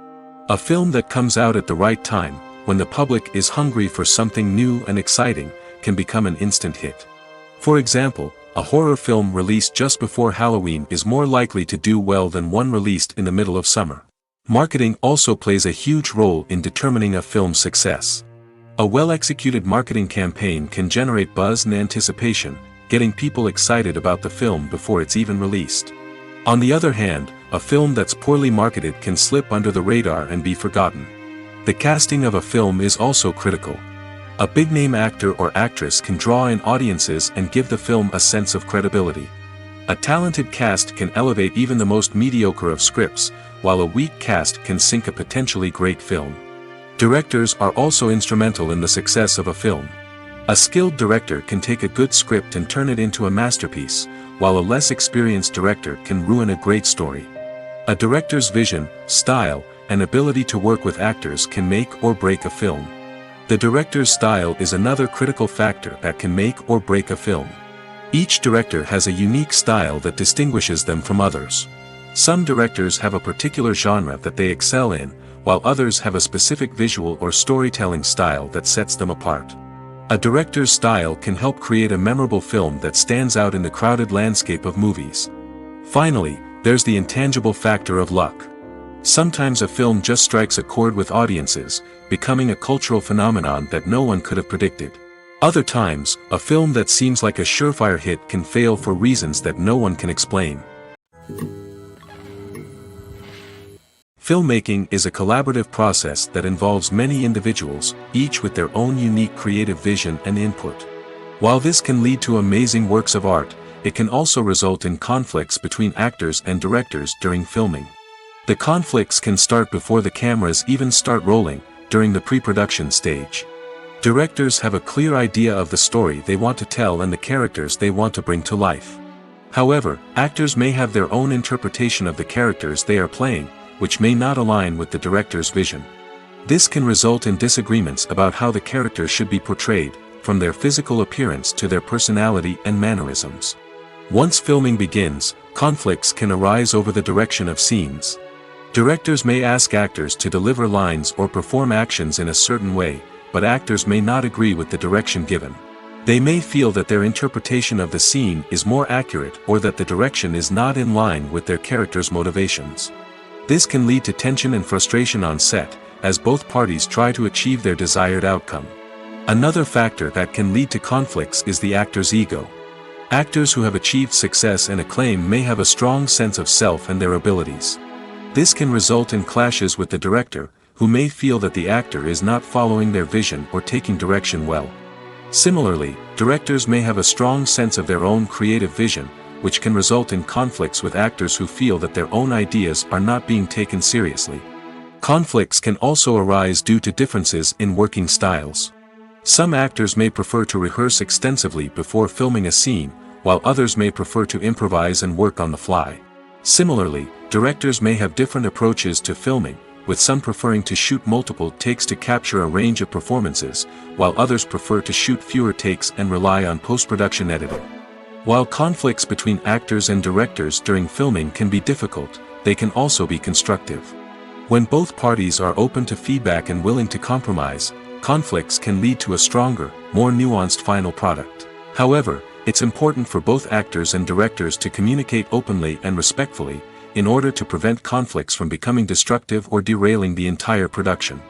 A film that comes out at the right time, when the public is hungry for something new and exciting, can become an instant hit. For example, a horror film released just before Halloween is more likely to do well than one released in the middle of summer. Marketing also plays a huge role in determining a film's success. A well-executed marketing campaign can generate buzz and anticipation, getting people excited about the film before it's even released. On the other hand, a film that's poorly marketed can slip under the radar and be forgotten. The casting of a film is also critical. A big-name actor or actress can draw in audiences and give the film a sense of credibility. A talented cast can elevate even the most mediocre of scripts, while a weak cast can sink a potentially great film. Directors are also instrumental in the success of a film. A skilled director can take a good script and turn it into a masterpiece, while a less experienced director can ruin a great story. A director's vision, style, and ability to work with actors can make or break a film. The director's style is another critical factor that can make or break a film. Each director has a unique style that distinguishes them from others. Some directors have a particular genre that they excel in, while others have a specific visual or storytelling style that sets them apart. A director's style can help create a memorable film that stands out in the crowded landscape of movies. Finally, there's the intangible factor of luck. Sometimes a film just strikes a chord with audiences, becoming a cultural phenomenon that no one could have predicted. Other times, a film that seems like a surefire hit can fail for reasons that no one can explain. Filmmaking is a collaborative process that involves many individuals, each with their own unique creative vision and input. While this can lead to amazing works of art, it can also result in conflicts between actors and directors during filming. The conflicts can start before the cameras even start rolling, during the pre-production stage. Directors have a clear idea of the story they want to tell and the characters they want to bring to life. However, actors may have their own interpretation of the characters they are playing, which may not align with the director's vision. This can result in disagreements about how the character should be portrayed, from their physical appearance to their personality and mannerisms. Once filming begins, conflicts can arise over the direction of scenes. Directors may ask actors to deliver lines or perform actions in a certain way, but actors may not agree with the direction given. They may feel that their interpretation of the scene is more accurate or that the direction is not in line with their character's motivations. This can lead to tension and frustration on set, as both parties try to achieve their desired outcome. Another factor that can lead to conflicts is the actor's ego. Actors who have achieved success and acclaim may have a strong sense of self and their abilities. This can result in clashes with the director, who may feel that the actor is not following their vision or taking direction well. Similarly, directors may have a strong sense of their own creative vision, which can result in conflicts with actors who feel that their own ideas are not being taken seriously. Conflicts can also arise due to differences in working styles. Some actors may prefer to rehearse extensively before filming a scene, while others may prefer to improvise and work on the fly. Similarly, directors may have different approaches to filming, with some preferring to shoot multiple takes to capture a range of performances, while others prefer to shoot fewer takes and rely on post-production editing. While conflicts between actors and directors during filming can be difficult, they can also be constructive. When both parties are open to feedback and willing to compromise, conflicts can lead to a stronger, more nuanced final product. However, it's important for both actors and directors to communicate openly and respectfully, in order to prevent conflicts from becoming destructive or derailing the entire production.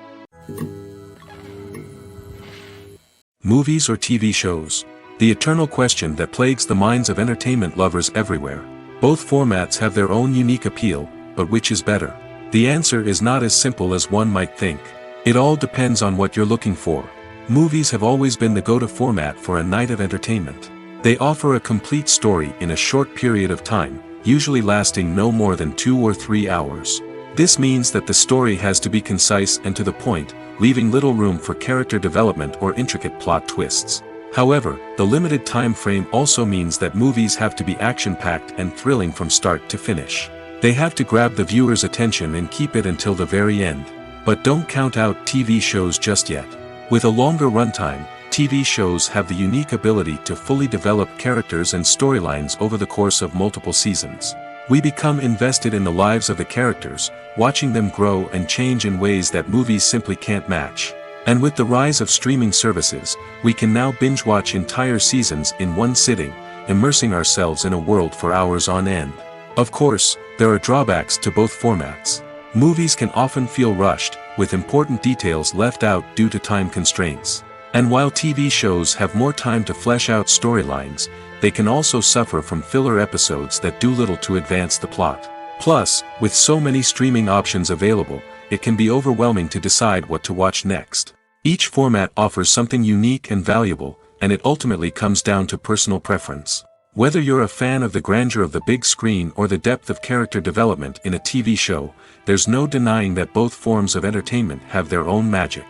Movies or TV shows? The eternal question that plagues the minds of entertainment lovers everywhere. Both formats have their own unique appeal, but which is better? The answer is not as simple as one might think. It all depends on what you're looking for. Movies have always been the go-to format for a night of entertainment. They offer a complete story in a short period of time, usually lasting no more than 2 or 3 hours. This means that the story has to be concise and to the point, leaving little room for character development or intricate plot twists. However, the limited time frame also means that movies have to be action-packed and thrilling from start to finish. They have to grab the viewer's attention and keep it until the very end. But don't count out TV shows just yet. With a longer runtime, TV shows have the unique ability to fully develop characters and storylines over the course of multiple seasons. We become invested in the lives of the characters, watching them grow and change in ways that movies simply can't match. And with the rise of streaming services, we can now binge-watch entire seasons in one sitting, immersing ourselves in a world for hours on end. Of course, there are drawbacks to both formats. Movies can often feel rushed, with important details left out due to time constraints. And while TV shows have more time to flesh out storylines, they can also suffer from filler episodes that do little to advance the plot. Plus, with so many streaming options available, it can be overwhelming to decide what to watch next. Each format offers something unique and valuable, and it ultimately comes down to personal preference. Whether you're a fan of the grandeur of the big screen or the depth of character development in a TV show, there's no denying that both forms of entertainment have their own magic.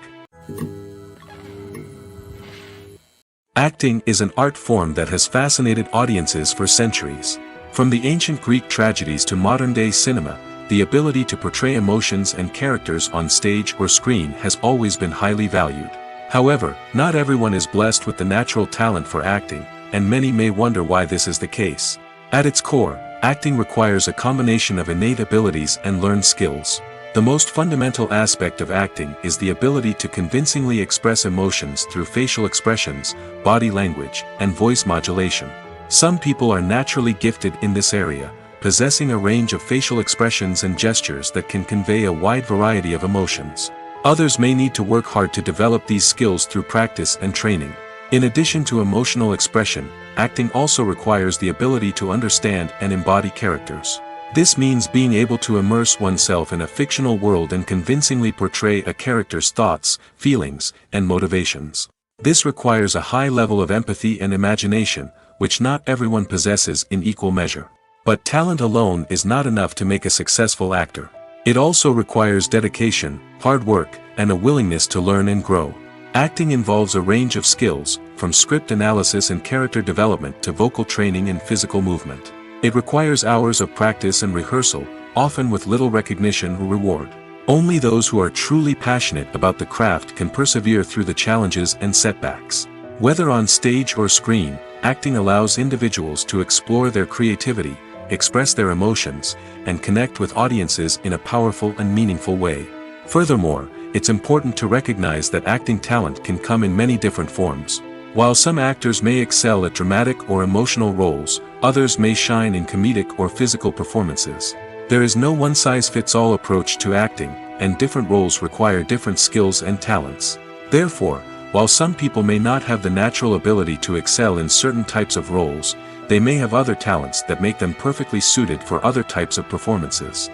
Acting is an art form that has fascinated audiences for centuries. From the ancient Greek tragedies to modern-day cinema, the ability to portray emotions and characters on stage or screen has always been highly valued. However, not everyone is blessed with the natural talent for acting, and many may wonder why this is the case. At its core, acting requires a combination of innate abilities and learned skills. The most fundamental aspect of acting is the ability to convincingly express emotions through facial expressions, body language, and voice modulation. Some people are naturally gifted in this area, possessing a range of facial expressions and gestures that can convey a wide variety of emotions. Others may need to work hard to develop these skills through practice and training. In addition to emotional expression, acting also requires the ability to understand and embody characters. This means being able to immerse oneself in a fictional world and convincingly portray a character's thoughts, feelings, and motivations. This requires a high level of empathy and imagination, which not everyone possesses in equal measure. But talent alone is not enough to make a successful actor. It also requires dedication, hard work, and a willingness to learn and grow. Acting involves a range of skills, from script analysis and character development to vocal training and physical movement. It requires hours of practice and rehearsal, often with little recognition or reward. Only those who are truly passionate about the craft can persevere through the challenges and setbacks. Whether on stage or screen, acting allows individuals to explore their creativity, express their emotions, and connect with audiences in a powerful and meaningful way. Furthermore, it's important to recognize that acting talent can come in many different forms. While some actors may excel at dramatic or emotional roles, others may shine in comedic or physical performances. There is no one-size-fits-all approach to acting, and different roles require different skills and talents. Therefore, while some people may not have the natural ability to excel in certain types of roles, they may have other talents that make them perfectly suited for other types of performances.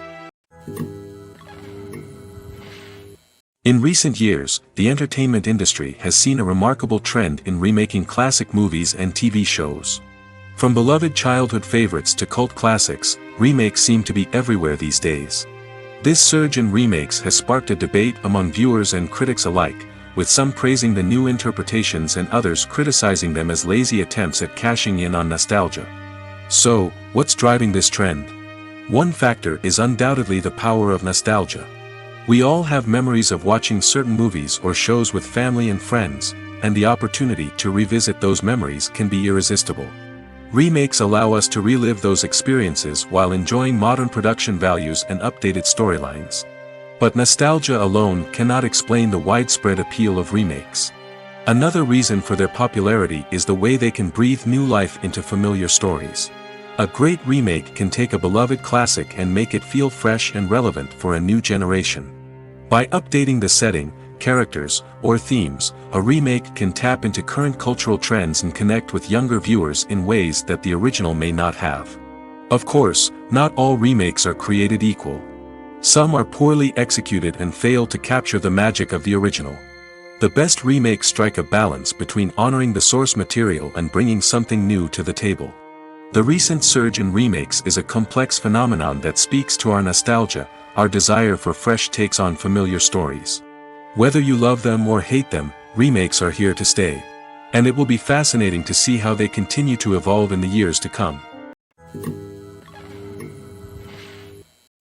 In recent years, the entertainment industry has seen a remarkable trend in remaking classic movies and TV shows. From beloved childhood favorites to cult classics, remakes seem to be everywhere these days. This surge in remakes has sparked a debate among viewers and critics alike, with some praising the new interpretations and others criticizing them as lazy attempts at cashing in on nostalgia. So, what's driving this trend? One factor is undoubtedly the power of nostalgia. We all have memories of watching certain movies or shows with family and friends, and the opportunity to revisit those memories can be irresistible. Remakes allow us to relive those experiences while enjoying modern production values and updated storylines. But nostalgia alone cannot explain the widespread appeal of remakes. Another reason for their popularity is the way they can breathe new life into familiar stories. A great remake can take a beloved classic and make it feel fresh and relevant for a new generation. By updating the setting, characters, or themes, a remake can tap into current cultural trends and connect with younger viewers in ways that the original may not have. Of course, not all remakes are created equal. Some are poorly executed and fail to capture the magic of the original. The best remakes strike a balance between honoring the source material and bringing something new to the table. The recent surge in remakes is a complex phenomenon that speaks to our nostalgia, our desire for fresh takes on familiar stories. Whether you love them or hate them, remakes are here to stay. And it will be fascinating to see how they continue to evolve in the years to come.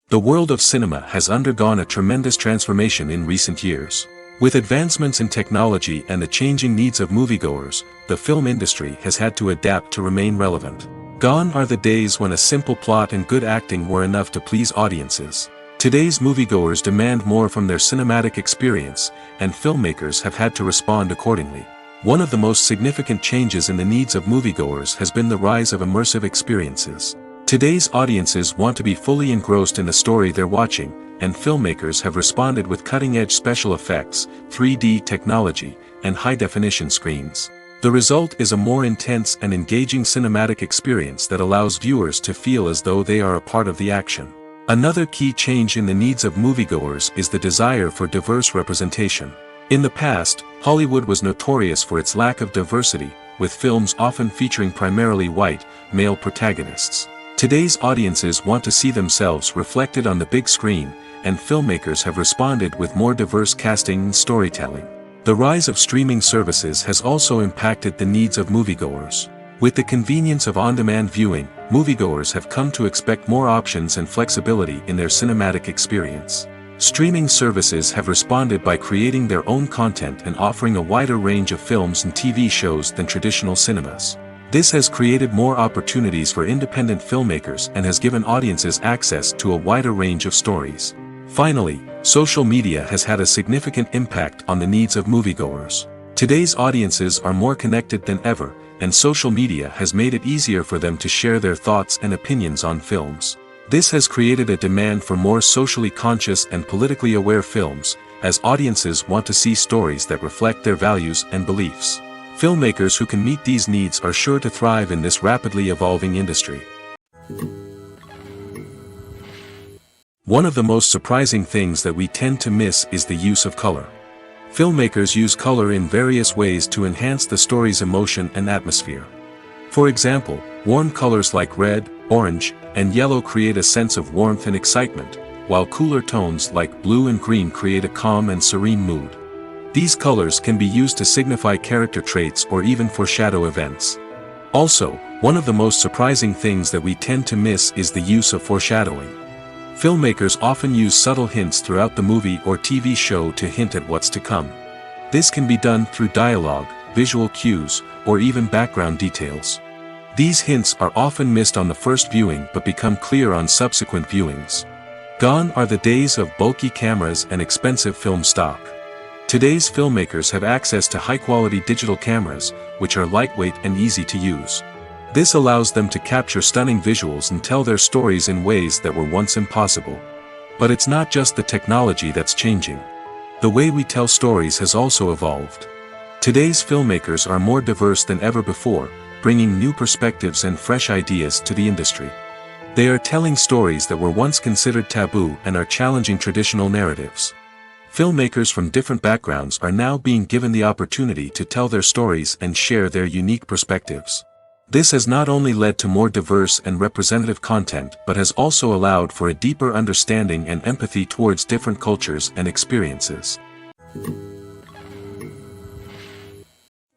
The world of cinema has undergone a tremendous transformation in recent years. With advancements in technology and the changing needs of moviegoers, the film industry has had to adapt to remain relevant. Gone are the days when a simple plot and good acting were enough to please audiences. Today's moviegoers demand more from their cinematic experience, and filmmakers have had to respond accordingly. One of the most significant changes in the needs of moviegoers has been the rise of immersive experiences. Today's audiences want to be fully engrossed in the story they're watching, and filmmakers have responded with cutting-edge special effects, 3D technology, and high-definition screens. The result is a more intense and engaging cinematic experience that allows viewers to feel as though they are a part of the action. Another key change in the needs of moviegoers is the desire for diverse representation. In the past, Hollywood was notorious for its lack of diversity, with films often featuring primarily white, male protagonists. Today's audiences want to see themselves reflected on the big screen, and filmmakers have responded with more diverse casting and storytelling. The rise of streaming services has also impacted the needs of moviegoers. With the convenience of on-demand viewing, moviegoers have come to expect more options and flexibility in their cinematic experience. Streaming services have responded by creating their own content and offering a wider range of films and TV shows than traditional cinemas. This has created more opportunities for independent filmmakers and has given audiences access to a wider range of stories. Finally, social media has had a significant impact on the needs of moviegoers. Today's audiences are more connected than ever, and social media has made it easier for them to share their thoughts and opinions on films. This has created a demand for more socially conscious and politically aware films, as audiences want to see stories that reflect their values and beliefs. Filmmakers who can meet these needs are sure to thrive in this rapidly evolving industry. One of the most surprising things that we tend to miss is the use of color. Filmmakers use color in various ways to enhance the story's emotion and atmosphere. For example, warm colors like red, orange, and yellow create a sense of warmth and excitement, while cooler tones like blue and green create a calm and serene mood. These colors can be used to signify character traits or even foreshadow events. Also, one of the most surprising things that we tend to miss is the use of foreshadowing. Filmmakers often use subtle hints throughout the movie or TV show to hint at what's to come. This can be done through dialogue, visual cues, or even background details. These hints are often missed on the first viewing but become clear on subsequent viewings. Gone are the days of bulky cameras and expensive film stock. Today's filmmakers have access to high-quality digital cameras, which are lightweight and easy to use. This allows them to capture stunning visuals and tell their stories in ways that were once impossible. But it's not just the technology that's changing. The way we tell stories has also evolved. Today's filmmakers are more diverse than ever before, bringing new perspectives and fresh ideas to the industry. They are telling stories that were once considered taboo and are challenging traditional narratives. Filmmakers from different backgrounds are now being given the opportunity to tell their stories and share their unique perspectives. This has not only led to more diverse and representative content but has also allowed for a deeper understanding and empathy towards different cultures and experiences.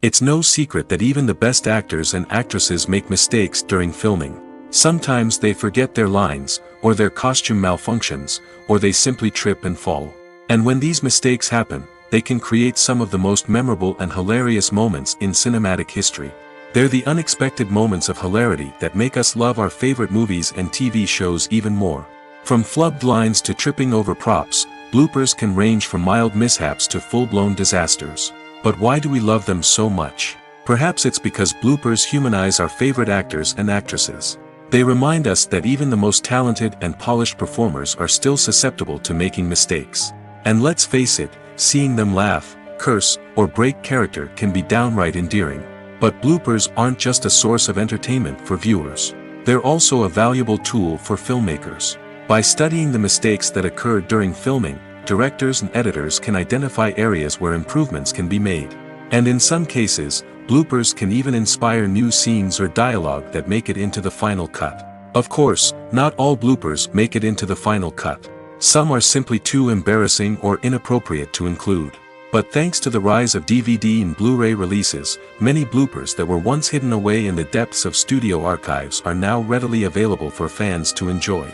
It's no secret that even the best actors and actresses make mistakes during filming. Sometimes they forget their lines, or their costume malfunctions, or they simply trip and fall. And when these mistakes happen, they can create some of the most memorable and hilarious moments in cinematic history. They're the unexpected moments of hilarity that make us love our favorite movies and TV shows even more. From flubbed lines to tripping over props, bloopers can range from mild mishaps to full-blown disasters. But why do we love them so much? Perhaps it's because bloopers humanize our favorite actors and actresses. They remind us that even the most talented and polished performers are still susceptible to making mistakes. And let's face it, seeing them laugh, curse, or break character can be downright endearing. But bloopers aren't just a source of entertainment for viewers. They're also a valuable tool for filmmakers. By studying the mistakes that occurred during filming, directors and editors can identify areas where improvements can be made. And in some cases, bloopers can even inspire new scenes or dialogue that make it into the final cut. Of course, not all bloopers make it into the final cut. Some are simply too embarrassing or inappropriate to include. But thanks to the rise of DVD and Blu-ray releases, many bloopers that were once hidden away in the depths of studio archives are now readily available for fans to enjoy.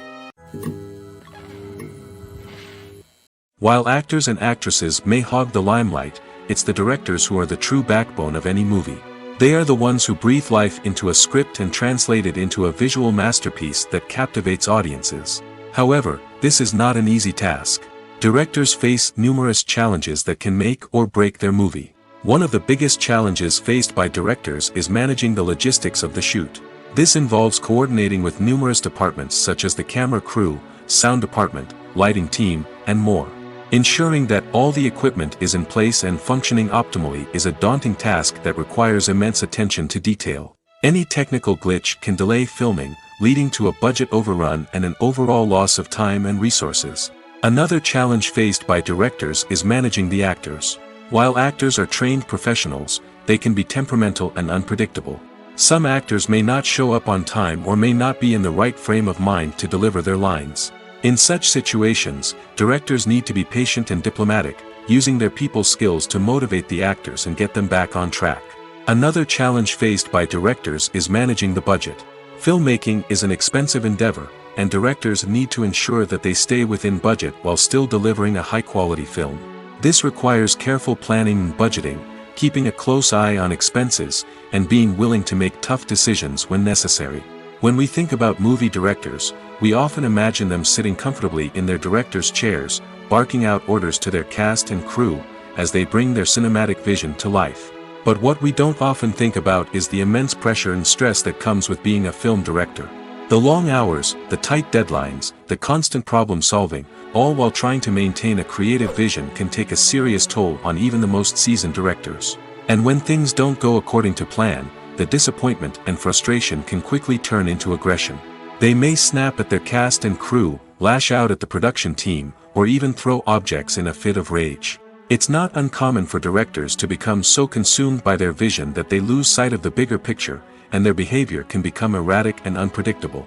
While actors and actresses may hog the limelight, it's the directors who are the true backbone of any movie. They are the ones who breathe life into a script and translate it into a visual masterpiece that captivates audiences. However, this is not an easy task. Directors face numerous challenges that can make or break their movie. One of the biggest challenges faced by directors is managing the logistics of the shoot. This involves coordinating with numerous departments such as the camera crew, sound department, lighting team, and more. Ensuring that all the equipment is in place and functioning optimally is a daunting task that requires immense attention to detail. Any technical glitch can delay filming, leading to a budget overrun and an overall loss of time and resources. Another challenge faced by directors is managing the actors. While actors are trained professionals, they can be temperamental and unpredictable. Some actors may not show up on time or may not be in the right frame of mind to deliver their lines. In such situations, directors need to be patient and diplomatic, using their people skills to motivate the actors and get them back on track. Another challenge faced by directors is managing the budget. Filmmaking is an expensive endeavor, and directors need to ensure that they stay within budget while still delivering a high-quality film. This requires careful planning and budgeting, keeping a close eye on expenses, and being willing to make tough decisions when necessary. When we think about movie directors, we often imagine them sitting comfortably in their director's chairs, barking out orders to their cast and crew, as they bring their cinematic vision to life. But what we don't often think about is the immense pressure and stress that comes with being a film director. The long hours, the tight deadlines, the constant problem solving, all while trying to maintain a creative vision can take a serious toll on even the most seasoned directors. And when things don't go according to plan, the disappointment and frustration can quickly turn into aggression. They may snap at their cast and crew, lash out at the production team, or even throw objects in a fit of rage. It's not uncommon for directors to become so consumed by their vision that they lose sight of the bigger picture, and their behavior can become erratic and unpredictable.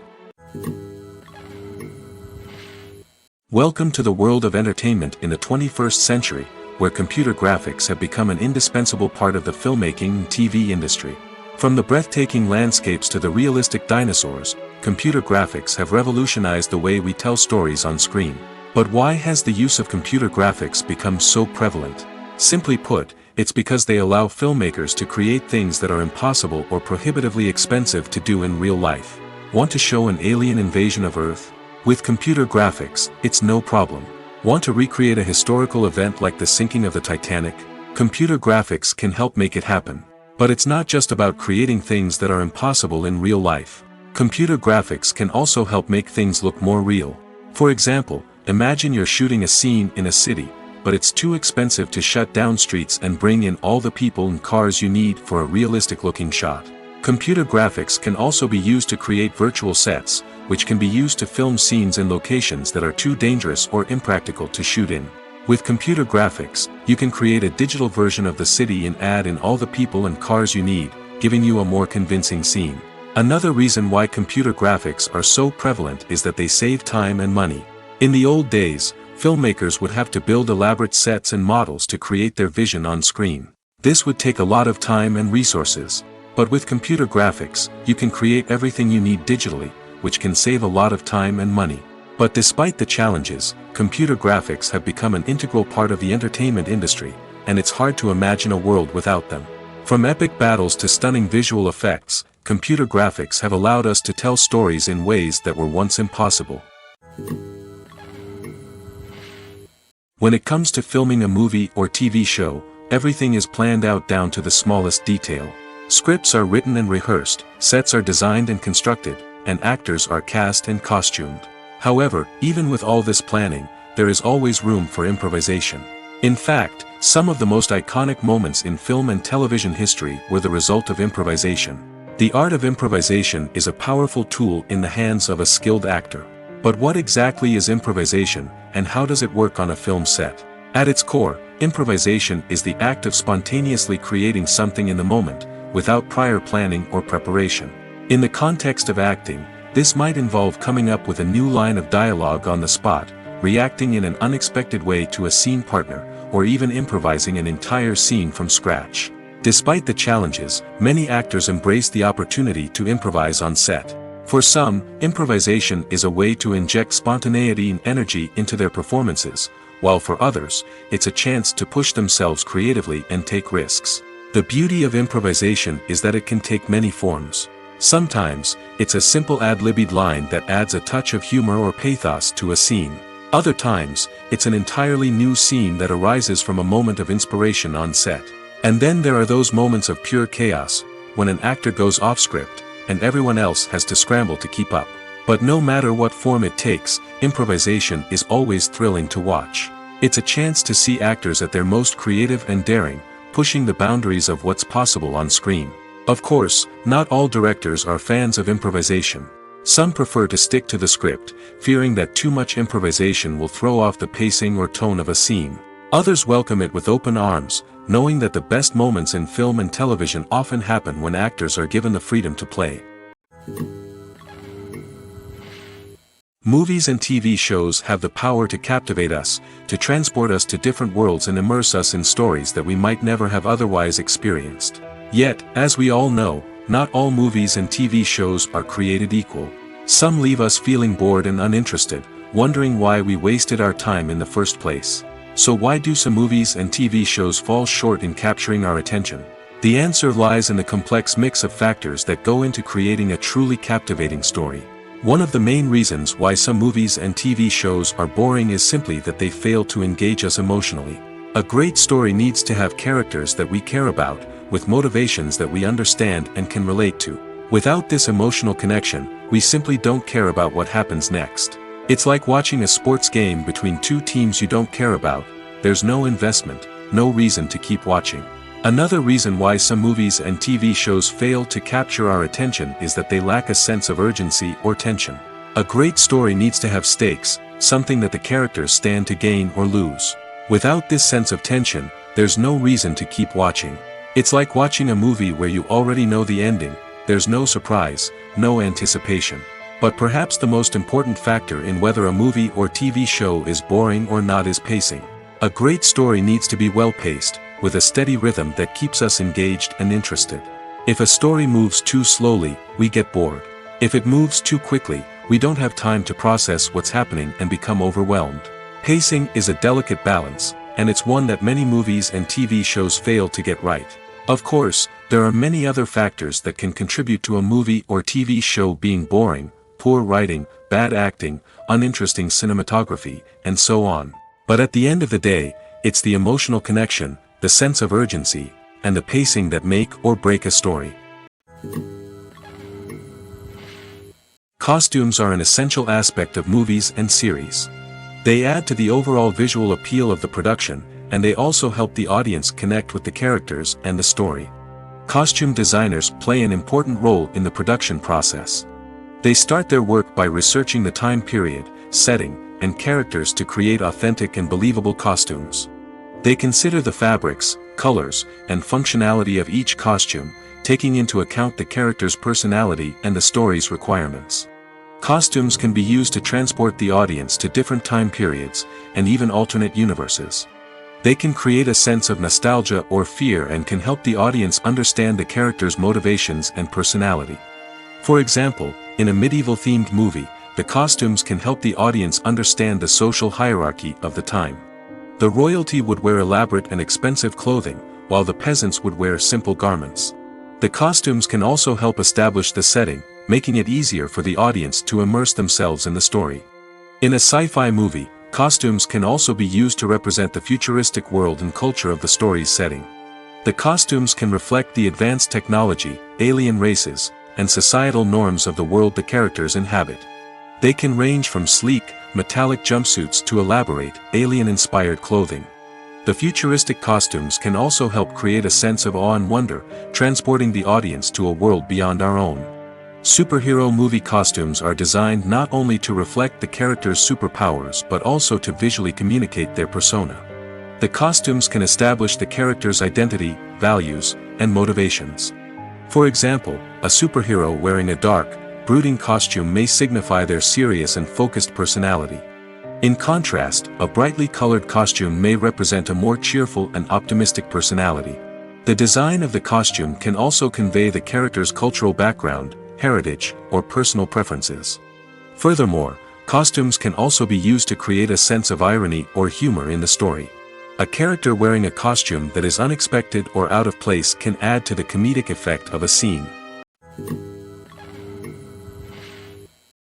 Welcome to the world of entertainment in the 21st century, where computer graphics have become an indispensable part of the filmmaking and TV industry. From the breathtaking landscapes to the realistic dinosaurs, computer graphics have revolutionized the way we tell stories on screen. But why has the use of computer graphics become so prevalent? Simply put, it's because they allow filmmakers to create things that are impossible or prohibitively expensive to do in real life. Want to show an alien invasion of Earth? With computer graphics, it's no problem. Want to recreate a historical event like the sinking of the Titanic? Computer graphics can help make it happen. But it's not just about creating things that are impossible in real life. Computer graphics can also help make things look more real. For example, imagine you're shooting a scene in a city, but it's too expensive to shut down streets and bring in all the people and cars you need for a realistic-looking shot. Computer graphics can also be used to create virtual sets, which can be used to film scenes in locations that are too dangerous or impractical to shoot in. With computer graphics, you can create a digital version of the city and add in all the people and cars you need, giving you a more convincing scene. Another reason why computer graphics are so prevalent is that they save time and money. In the old days, filmmakers would have to build elaborate sets and models to create their vision on screen. This would take a lot of time and resources. But with computer graphics, you can create everything you need digitally, which can save a lot of time and money. But despite the challenges, computer graphics have become an integral part of the entertainment industry, and it's hard to imagine a world without them. From epic battles to stunning visual effects, computer graphics have allowed us to tell stories in ways that were once impossible. When it comes to filming a movie or TV show, everything is planned out down to the smallest detail. Scripts are written and rehearsed, sets are designed and constructed, and actors are cast and costumed. However, even with all this planning, there is always room for improvisation. In fact, some of the most iconic moments in film and television history were the result of improvisation. The art of improvisation is a powerful tool in the hands of a skilled actor. But what exactly is improvisation, and how does it work on a film set? At its core, improvisation is the act of spontaneously creating something in the moment, without prior planning or preparation. In the context of acting, this might involve coming up with a new line of dialogue on the spot, reacting in an unexpected way to a scene partner, or even improvising an entire scene from scratch. Despite the challenges, many actors embrace the opportunity to improvise on set. For some, improvisation is a way to inject spontaneity and energy into their performances, while for others, it's a chance to push themselves creatively and take risks. The beauty of improvisation is that it can take many forms. Sometimes, it's a simple ad-libbed line that adds a touch of humor or pathos to a scene. Other times, it's an entirely new scene that arises from a moment of inspiration on set. And then there are those moments of pure chaos, when an actor goes off script, and everyone else has to scramble to keep up. But no matter what form it takes, improvisation is always thrilling to watch. It's a chance to see actors at their most creative and daring, pushing the boundaries of what's possible on screen. Of course, not all directors are fans of improvisation. Some prefer to stick to the script, fearing that too much improvisation will throw off the pacing or tone of a scene. Others welcome it with open arms, knowing that the best moments in film and television often happen when actors are given the freedom to play. Movies and TV shows have the power to captivate us, to transport us to different worlds and immerse us in stories that we might never have otherwise experienced. Yet, as we all know, not all movies and TV shows are created equal. Some leave us feeling bored and uninterested, wondering why we wasted our time in the first place. So why do some movies and TV shows fall short in capturing our attention? The answer lies in the complex mix of factors that go into creating a truly captivating story. One of the main reasons why some movies and TV shows are boring is simply that they fail to engage us emotionally. A great story needs to have characters that we care about, with motivations that we understand and can relate to. Without this emotional connection, we simply don't care about what happens next. It's like watching a sports game between two teams you don't care about. There's no investment, no reason to keep watching. Another reason why some movies and TV shows fail to capture our attention is that they lack a sense of urgency or tension. A great story needs to have stakes, something that the characters stand to gain or lose. Without this sense of tension, there's no reason to keep watching. It's like watching a movie where you already know the ending, there's no surprise, no anticipation. But perhaps the most important factor in whether a movie or TV show is boring or not is pacing. A great story needs to be well-paced, with a steady rhythm that keeps us engaged and interested. If a story moves too slowly, we get bored. If it moves too quickly, we don't have time to process what's happening and become overwhelmed. Pacing is a delicate balance, and it's one that many movies and TV shows fail to get right. Of course, there are many other factors that can contribute to a movie or TV show being boring: poor writing, bad acting, uninteresting cinematography, and so on. But at the end of the day, it's the emotional connection, the sense of urgency, and the pacing that make or break a story. Costumes are an essential aspect of movies and series. They add to the overall visual appeal of the production, and they also help the audience connect with the characters and the story. Costume designers play an important role in the production process. They start their work by researching the time period, setting, and characters to create authentic and believable costumes. They consider the fabrics, colors, and functionality of each costume, taking into account the character's personality and the story's requirements. Costumes can be used to transport the audience to different time periods, and even alternate universes. They can create a sense of nostalgia or fear and can help the audience understand the character's motivations and personality. For example, in a medieval-themed movie, the costumes can help the audience understand the social hierarchy of the time. The royalty would wear elaborate and expensive clothing, while the peasants would wear simple garments. The costumes can also help establish the setting, making it easier for the audience to immerse themselves in the story. In a sci-fi movie, costumes can also be used to represent the futuristic world and culture of the story's setting. The costumes can reflect the advanced technology, alien races, and societal norms of the world the characters inhabit. They can range from sleek, metallic jumpsuits to elaborate, alien-inspired clothing. The futuristic costumes can also help create a sense of awe and wonder, transporting the audience to a world beyond our own. Superhero movie costumes are designed not only to reflect the character's superpowers but also to visually communicate their persona. The costumes can establish the character's identity, values, and motivations. For example, a superhero wearing a dark, brooding costume may signify their serious and focused personality. In contrast, a brightly colored costume may represent a more cheerful and optimistic personality. The design of the costume can also convey the character's cultural background, heritage, or personal preferences. Furthermore, costumes can also be used to create a sense of irony or humor in the story. A character wearing a costume that is unexpected or out of place can add to the comedic effect of a scene.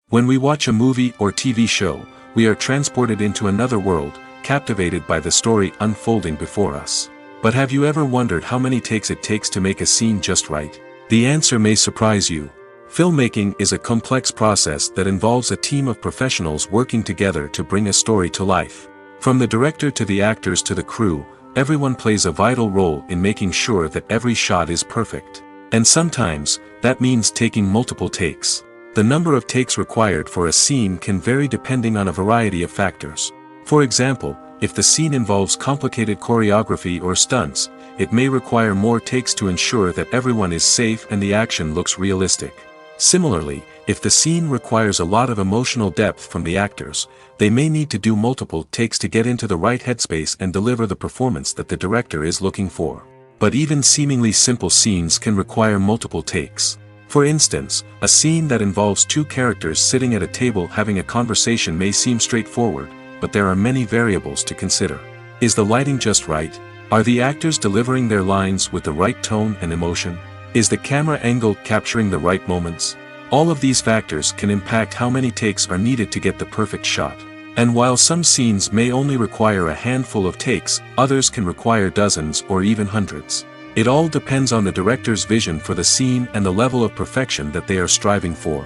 When we watch a movie or TV show, we are transported into another world, captivated by the story unfolding before us. But have you ever wondered how many takes it takes to make a scene just right? The answer may surprise you. Filmmaking is a complex process that involves a team of professionals working together to bring a story to life. From the director to the actors to the crew, everyone plays a vital role in making sure that every shot is perfect. And sometimes, that means taking multiple takes. The number of takes required for a scene can vary depending on a variety of factors. For example, if the scene involves complicated choreography or stunts, it may require more takes to ensure that everyone is safe and the action looks realistic. Similarly, if the scene requires a lot of emotional depth from the actors, they may need to do multiple takes to get into the right headspace and deliver the performance that the director is looking for. But even seemingly simple scenes can require multiple takes. For instance, a scene that involves two characters sitting at a table having a conversation may seem straightforward, but there are many variables to consider. Is the lighting just right? Are the actors delivering their lines with the right tone and emotion? Is the camera angle capturing the right moments? All of these factors can impact how many takes are needed to get the perfect shot. And while some scenes may only require a handful of takes, others can require dozens or even hundreds. It all depends on the director's vision for the scene and the level of perfection that they are striving for.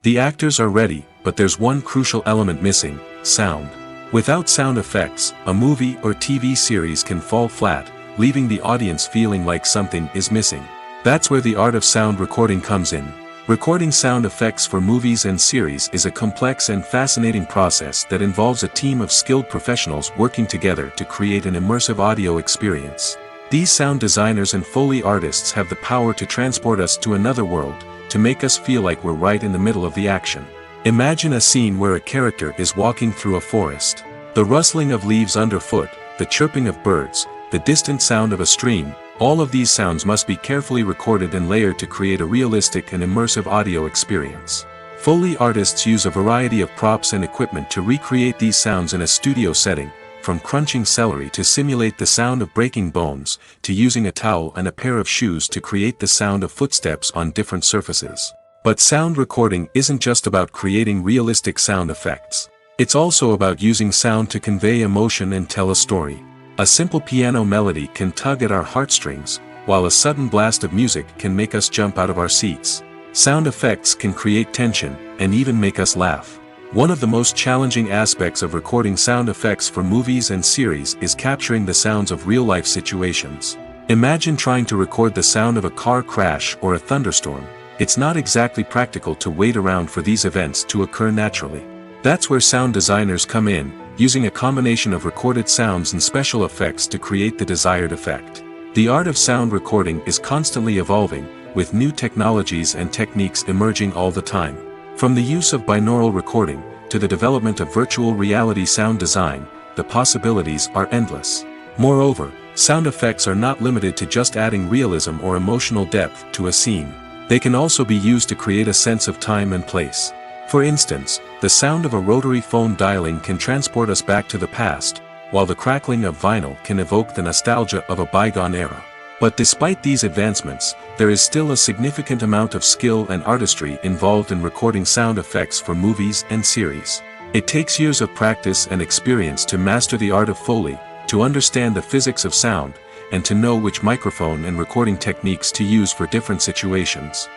The actors are ready, but there's one crucial element missing: sound. Without sound effects, a movie or TV series can fall flat, leaving the audience feeling like something is missing. That's where the art of sound recording comes in. Recording sound effects for movies and series is a complex and fascinating process that involves a team of skilled professionals working together to create an immersive audio experience. These sound designers and Foley artists have the power to transport us to another world, to make us feel like we're right in the middle of the action. Imagine a scene where a character is walking through a forest. The rustling of leaves underfoot, the chirping of birds, the distant sound of a stream, All of these sounds must be carefully recorded and layered to create a realistic and immersive audio experience. Foley artists use a variety of props and equipment to recreate these sounds in a studio setting, from crunching celery to simulate the sound of breaking bones, to using a towel and a pair of shoes to create the sound of footsteps on different surfaces. But sound recording isn't just about creating realistic sound effects. It's also about using sound to convey emotion and tell a story. A simple piano melody can tug at our heartstrings, while a sudden blast of music can make us jump out of our seats. Sound effects can create tension, and even make us laugh. One of the most challenging aspects of recording sound effects for movies and series is capturing the sounds of real-life situations. Imagine trying to record the sound of a car crash or a thunderstorm. It's not exactly practical to wait around for these events to occur naturally. That's where sound designers come in, using a combination of recorded sounds and special effects to create the desired effect. The art of sound recording is constantly evolving, with new technologies and techniques emerging all the time. From the use of binaural recording, to the development of virtual reality sound design, the possibilities are endless. Moreover, sound effects are not limited to just adding realism or emotional depth to a scene. They can also be used to create a sense of time and place. For instance, the sound of a rotary phone dialing can transport us back to the past, while the crackling of vinyl can evoke the nostalgia of a bygone era. But despite these advancements, there is still a significant amount of skill and artistry involved in recording sound effects for movies and series. It takes years of practice and experience to master the art of Foley, to understand the physics of sound, and to know which microphone and recording techniques to use for different situations.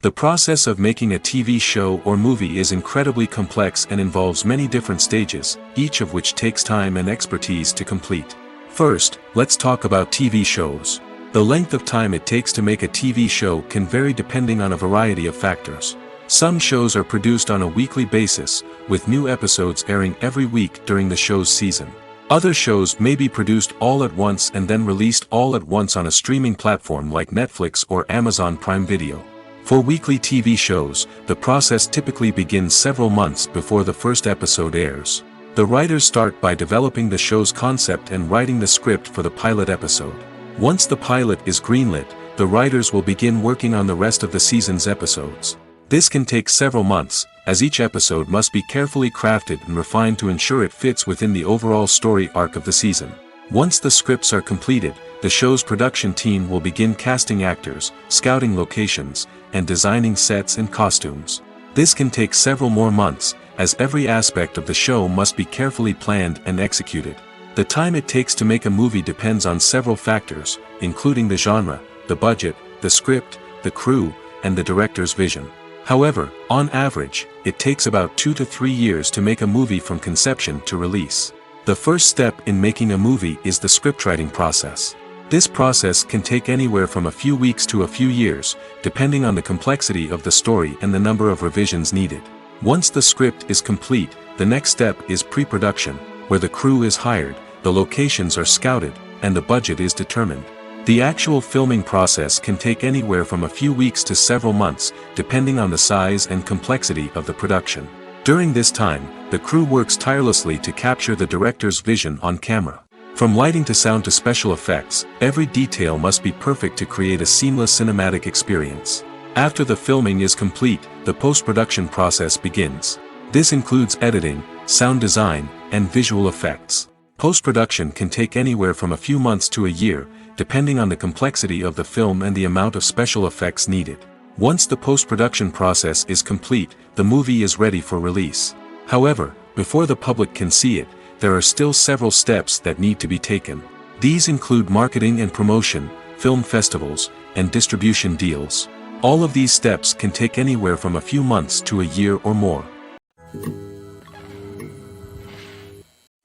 The process of making a TV show or movie is incredibly complex and involves many different stages, each of which takes time and expertise to complete. First, let's talk about TV shows. The length of time it takes to make a TV show can vary depending on a variety of factors. Some shows are produced on a weekly basis, with new episodes airing every week during the show's season. Other shows may be produced all at once and then released all at once on a streaming platform like Netflix or Amazon Prime Video. For weekly TV shows, the process typically begins several months before the first episode airs. The writers start by developing the show's concept and writing the script for the pilot episode. Once the pilot is greenlit, the writers will begin working on the rest of the season's episodes. This can take several months, as each episode must be carefully crafted and refined to ensure it fits within the overall story arc of the season. Once the scripts are completed, the show's production team will begin casting actors, scouting locations, and designing sets and costumes. This can take several more months, as every aspect of the show must be carefully planned and executed. The time it takes to make a movie depends on several factors, including the genre, the budget, the script, the crew, and the director's vision. However, on average, it takes about 2 to 3 years to make a movie from conception to release. The first step in making a movie is the scriptwriting process. This process can take anywhere from a few weeks to a few years, depending on the complexity of the story and the number of revisions needed. Once the script is complete, the next step is pre-production, where the crew is hired, the locations are scouted, and the budget is determined. The actual filming process can take anywhere from a few weeks to several months, depending on the size and complexity of the production. During this time, the crew works tirelessly to capture the director's vision on camera. From lighting to sound to special effects, every detail must be perfect to create a seamless cinematic experience. After the filming is complete, the post-production process begins. This includes editing, sound design, and visual effects. Post-production can take anywhere from a few months to a year, depending on the complexity of the film and the amount of special effects needed. Once the post-production process is complete, the movie is ready for release. However, before the public can see it, there are still several steps that need to be taken. These include marketing and promotion, film festivals, and distribution deals. All of these steps can take anywhere from a few months to a year or more.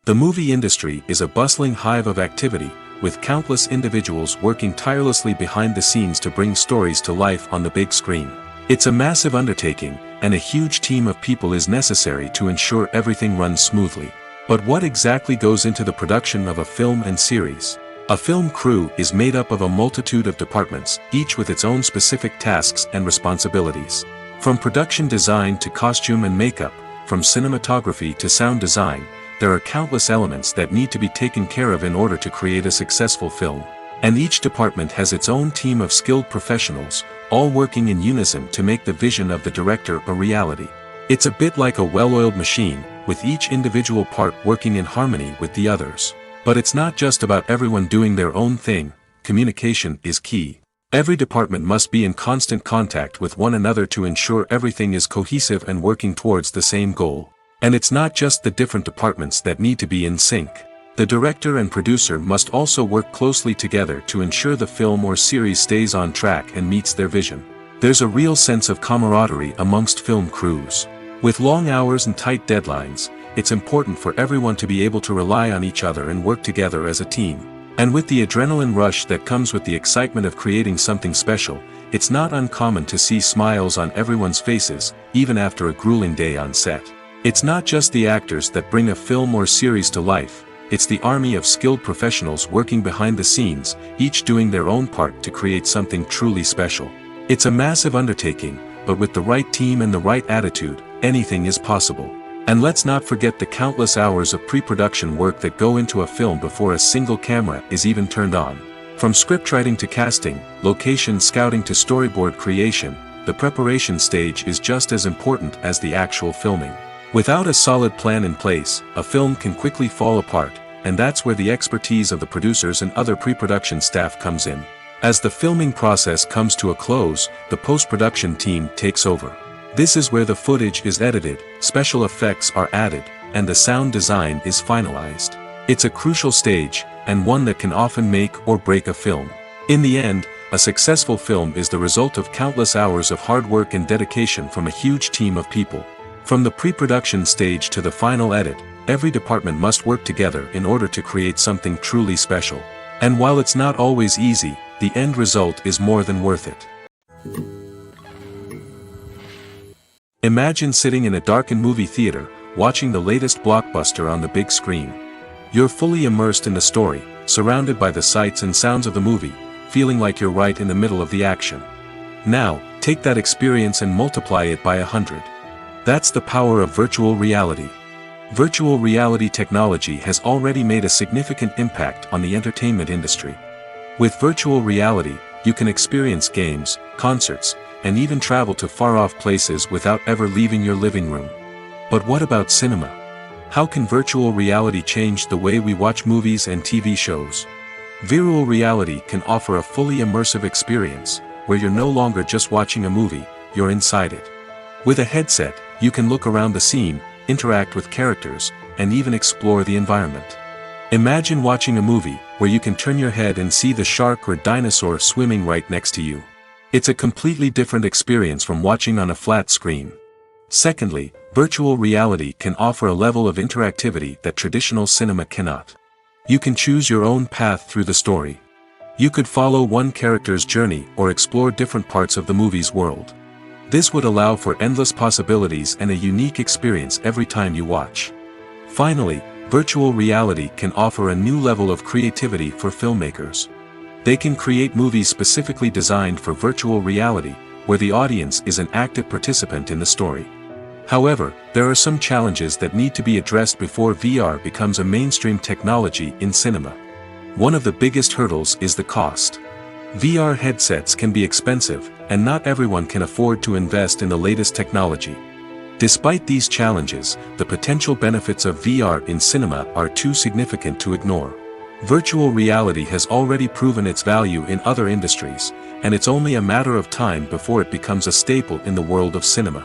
The movie industry is a bustling hive of activity, with countless individuals working tirelessly behind the scenes to bring stories to life on the big screen. It's a massive undertaking, and a huge team of people is necessary to ensure everything runs smoothly. But what exactly goes into the production of a film and series? A film crew is made up of a multitude of departments, each with its own specific tasks and responsibilities. From production design to costume and makeup, from cinematography to sound design, there are countless elements that need to be taken care of in order to create a successful film. And each department has its own team of skilled professionals, all working in unison to make the vision of the director a reality. It's a bit like a well-oiled machine, with each individual part working in harmony with the others. But it's not just about everyone doing their own thing. Communication is key. Every department must be in constant contact with one another to ensure everything is cohesive and working towards the same goal. And it's not just the different departments that need to be in sync. The director and producer must also work closely together to ensure the film or series stays on track and meets their vision. There's a real sense of camaraderie amongst film crews. With long hours and tight deadlines, it's important for everyone to be able to rely on each other and work together as a team. And with the adrenaline rush that comes with the excitement of creating something special, it's not uncommon to see smiles on everyone's faces, even after a grueling day on set. It's not just the actors that bring a film or series to life, it's the army of skilled professionals working behind the scenes, each doing their own part to create something truly special. It's a massive undertaking, but with the right team and the right attitude, anything is possible. And let's not forget the countless hours of pre-production work that go into a film before a single camera is even turned on. From scriptwriting to casting, location scouting to storyboard creation, the preparation stage is just as important as the actual filming. Without a solid plan in place, a film can quickly fall apart, and that's where the expertise of the producers and other pre-production staff comes in. As the filming process comes to a close, the post-production team takes over. This is where the footage is edited, special effects are added, and the sound design is finalized. It's a crucial stage, and one that can often make or break a film. In the end, a successful film is the result of countless hours of hard work and dedication from a huge team of people. From the pre-production stage to the final edit, every department must work together in order to create something truly special. And while it's not always easy, the end result is more than worth it. Imagine sitting in a darkened movie theater, watching the latest blockbuster on the big screen. You're fully immersed in the story, surrounded by the sights and sounds of the movie, feeling like you're right in the middle of the action. Now, take that experience and multiply it by 100. That's the power of virtual reality. Virtual reality technology has already made a significant impact on the entertainment industry. With virtual reality, you can experience games, concerts, and even travel to far-off places without ever leaving your living room. But what about cinema? How can virtual reality change the way we watch movies and TV shows? Virtual reality can offer a fully immersive experience, where you're no longer just watching a movie, you're inside it. With a headset, you can look around the scene, interact with characters, and even explore the environment. Imagine watching a movie where you can turn your head and see the shark or dinosaur swimming right next to you. It's a completely different experience from watching on a flat screen. Secondly, virtual reality can offer a level of interactivity that traditional cinema cannot. You can choose your own path through the story. You could follow one character's journey or explore different parts of the movie's world. This would allow for endless possibilities and a unique experience every time you watch. Finally, virtual reality can offer a new level of creativity for filmmakers. They can create movies specifically designed for virtual reality, where the audience is an active participant in the story. However, there are some challenges that need to be addressed before VR becomes a mainstream technology in cinema. One of the biggest hurdles is the cost. VR headsets can be expensive, and not everyone can afford to invest in the latest technology. Despite these challenges, the potential benefits of VR in cinema are too significant to ignore. Virtual reality has already proven its value in other industries, and it's only a matter of time before it becomes a staple in the world of cinema.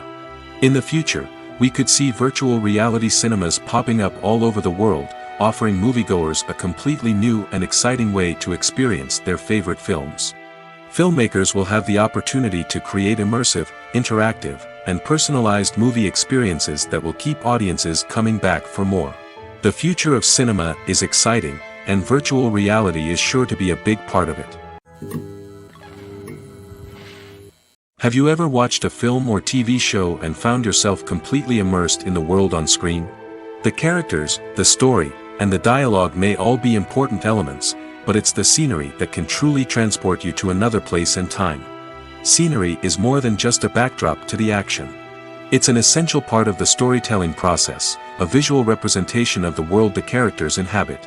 In the future, we could see virtual reality cinemas popping up all over the world, offering moviegoers a completely new and exciting way to experience their favorite films. Filmmakers will have the opportunity to create immersive, interactive, and personalized movie experiences that will keep audiences coming back for more. The future of cinema is exciting, and virtual reality is sure to be a big part of it. Have you ever watched a film or TV show and found yourself completely immersed in the world on screen? The characters, the story, and the dialogue may all be important elements, but it's the scenery that can truly transport you to another place and time. Scenery is more than just a backdrop to the action. It's an essential part of the storytelling process, a visual representation of the world the characters inhabit.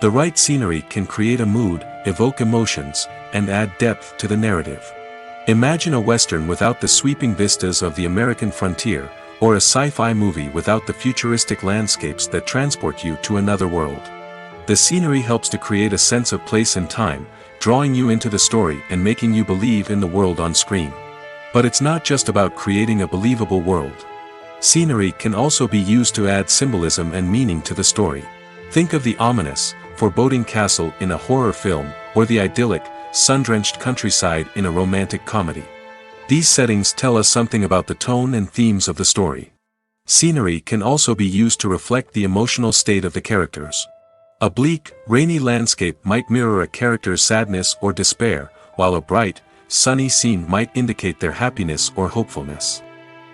The right scenery can create a mood, evoke emotions, and add depth to the narrative. Imagine a Western without the sweeping vistas of the American frontier, or a sci-fi movie without the futuristic landscapes that transport you to another world. The scenery helps to create a sense of place and time, drawing you into the story and making you believe in the world on screen. But it's not just about creating a believable world. Scenery can also be used to add symbolism and meaning to the story. Think of the ominous, foreboding castle in a horror film, or the idyllic, sun-drenched countryside in a romantic comedy. These settings tell us something about the tone and themes of the story. Scenery can also be used to reflect the emotional state of the characters. A bleak, rainy landscape might mirror a character's sadness or despair, while a bright, sunny scene might indicate their happiness or hopefulness.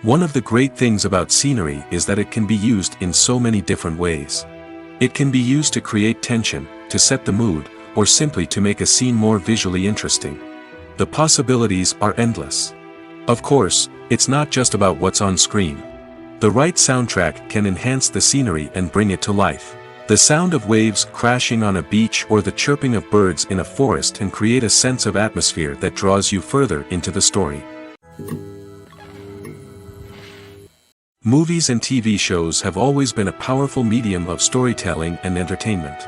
One of the great things about scenery is that it can be used in so many different ways. It can be used to create tension, to set the mood, or simply to make a scene more visually interesting. The possibilities are endless. Of course, it's not just about what's on screen. The right soundtrack can enhance the scenery and bring it to life. The sound of waves crashing on a beach or the chirping of birds in a forest can create a sense of atmosphere that draws you further into the story. Movies and TV shows have always been a powerful medium of storytelling and entertainment.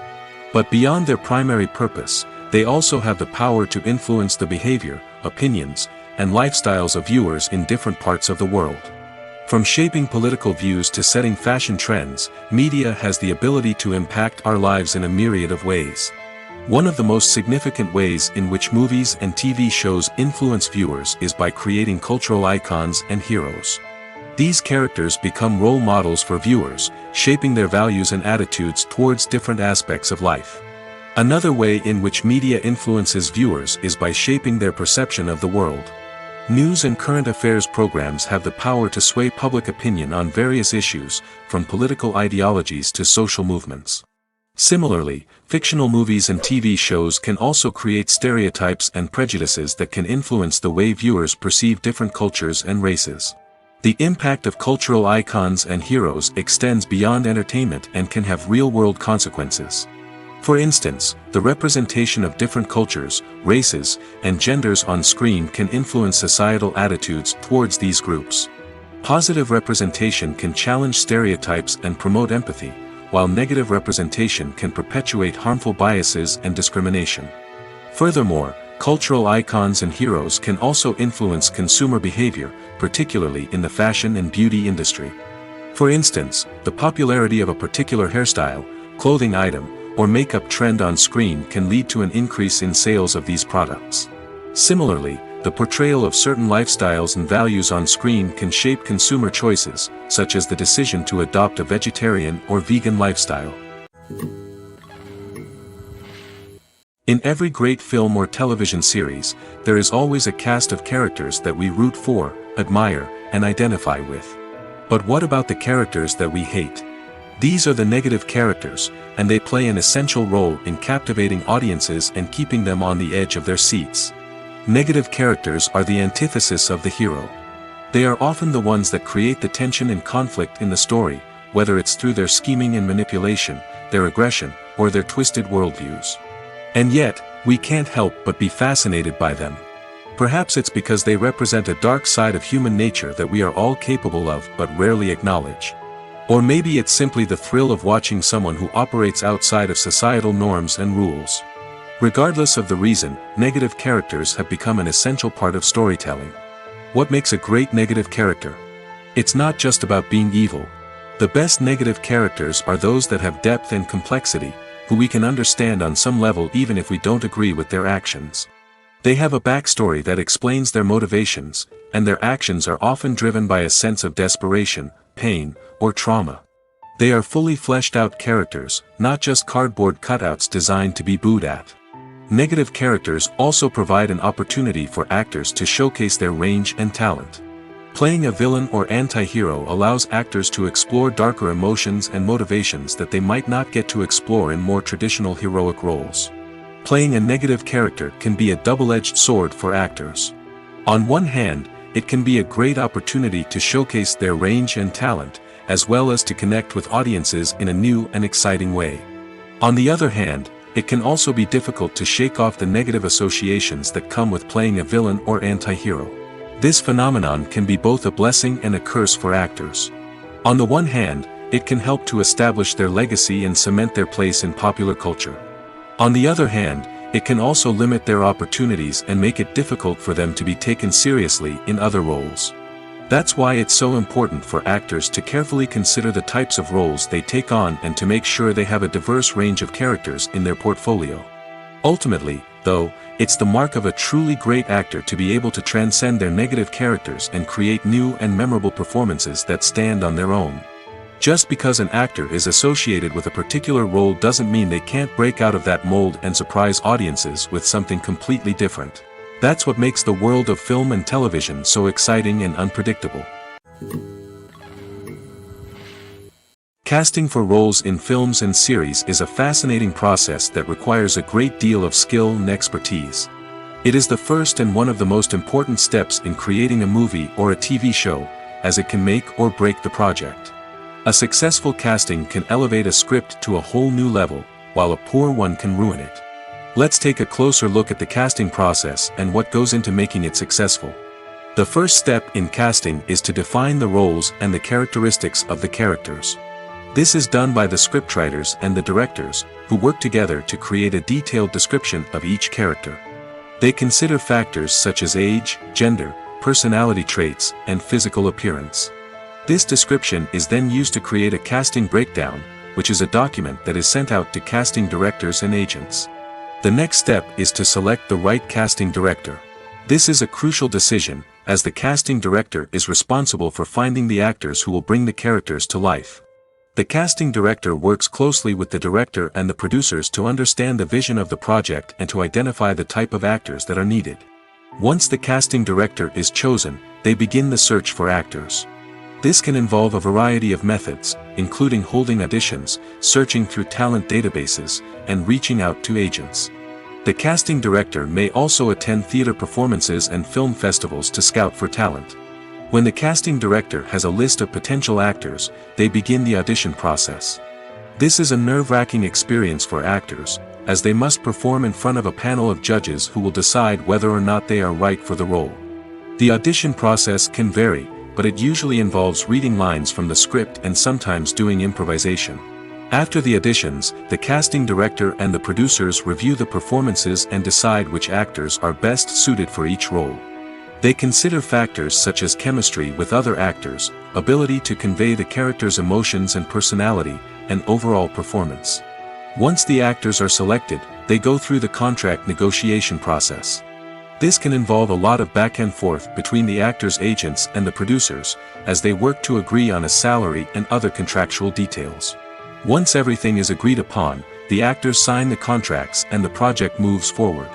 But beyond their primary purpose, they also have the power to influence the behavior, opinions, and lifestyles of viewers in different parts of the world. From shaping political views to setting fashion trends, media has the ability to impact our lives in a myriad of ways. One of the most significant ways in which movies and TV shows influence viewers is by creating cultural icons and heroes. These characters become role models for viewers, shaping their values and attitudes towards different aspects of life. Another way in which media influences viewers is by shaping their perception of the world. News and current affairs programs have the power to sway public opinion on various issues, from political ideologies to social movements. Similarly, fictional movies and TV shows can also create stereotypes and prejudices that can influence the way viewers perceive different cultures and races. The impact of cultural icons and heroes extends beyond entertainment and can have real-world consequences. For instance, the representation of different cultures, races, and genders on screen can influence societal attitudes towards these groups. Positive representation can challenge stereotypes and promote empathy, while negative representation can perpetuate harmful biases and discrimination. Furthermore, cultural icons and heroes can also influence consumer behavior, particularly in the fashion and beauty industry. For instance, the popularity of a particular hairstyle, clothing item, or makeup trend on screen can lead to an increase in sales of these products. Similarly, the portrayal of certain lifestyles and values on screen can shape consumer choices, such as the decision to adopt a vegetarian or vegan lifestyle. In every great film or television series, there is always a cast of characters that we root for, admire, and identify with. But what about the characters that we hate? These are the negative characters, and they play an essential role in captivating audiences and keeping them on the edge of their seats. Negative characters are the antithesis of the hero. They are often the ones that create the tension and conflict in the story, whether it's through their scheming and manipulation, their aggression, or their twisted worldviews. And yet, we can't help but be fascinated by them. Perhaps it's because they represent a dark side of human nature that we are all capable of but rarely acknowledge. Or maybe it's simply the thrill of watching someone who operates outside of societal norms and rules. Regardless of the reason, negative characters have become an essential part of storytelling. What makes a great negative character? It's not just about being evil. The best negative characters are those that have depth and complexity, who we can understand on some level even if we don't agree with their actions. They have a backstory that explains their motivations, and their actions are often driven by a sense of desperation, pain, or trauma. They are fully fleshed out characters, not just cardboard cutouts designed to be booed at. Negative characters also provide an opportunity for actors to showcase their range and talent. Playing a villain or anti-hero allows actors to explore darker emotions and motivations that they might not get to explore in more traditional heroic roles. Playing a negative character can be a double-edged sword for actors. On one hand, it can be a great opportunity to showcase their range and talent, as well as to connect with audiences in a new and exciting way. On the other hand, it can also be difficult to shake off the negative associations that come with playing a villain or anti-hero. This phenomenon can be both a blessing and a curse for actors. On the one hand, it can help to establish their legacy and cement their place in popular culture. On the other hand, it can also limit their opportunities and make it difficult for them to be taken seriously in other roles. That's why it's so important for actors to carefully consider the types of roles they take on and to make sure they have a diverse range of characters in their portfolio. Ultimately, though, it's the mark of a truly great actor to be able to transcend their negative characters and create new and memorable performances that stand on their own. Just because an actor is associated with a particular role doesn't mean they can't break out of that mold and surprise audiences with something completely different. That's what makes the world of film and television so exciting and unpredictable. Casting for roles in films and series is a fascinating process that requires a great deal of skill and expertise. It is the first and one of the most important steps in creating a movie or a TV show, as it can make or break the project. A successful casting can elevate a script to a whole new level, while a poor one can ruin it. Let's take a closer look at the casting process and what goes into making it successful. The first step in casting is to define the roles and the characteristics of the characters. This is done by the scriptwriters and the directors, who work together to create a detailed description of each character. They consider factors such as age, gender, personality traits, and physical appearance. This description is then used to create a casting breakdown, which is a document that is sent out to casting directors and agents. The next step is to select the right casting director. This is a crucial decision, as the casting director is responsible for finding the actors who will bring the characters to life. The casting director works closely with the director and the producers to understand the vision of the project and to identify the type of actors that are needed. Once the casting director is chosen, they begin the search for actors. This can involve a variety of methods, including holding auditions, searching through talent databases, and reaching out to agents. The casting director may also attend theater performances and film festivals to scout for talent. When the casting director has a list of potential actors, they begin the audition process. This is a nerve-wracking experience for actors, as they must perform in front of a panel of judges who will decide whether or not they are right for the role. The audition process can vary, but it usually involves reading lines from the script and sometimes doing improvisation. After the auditions, the casting director and the producers review the performances and decide which actors are best suited for each role. They consider factors such as chemistry with other actors, ability to convey the character's emotions and personality, and overall performance. Once the actors are selected, they go through the contract negotiation process. This can involve a lot of back and forth between the actors' agents and the producers, as they work to agree on a salary and other contractual details. Once everything is agreed upon, the actors sign the contracts and the project moves forward.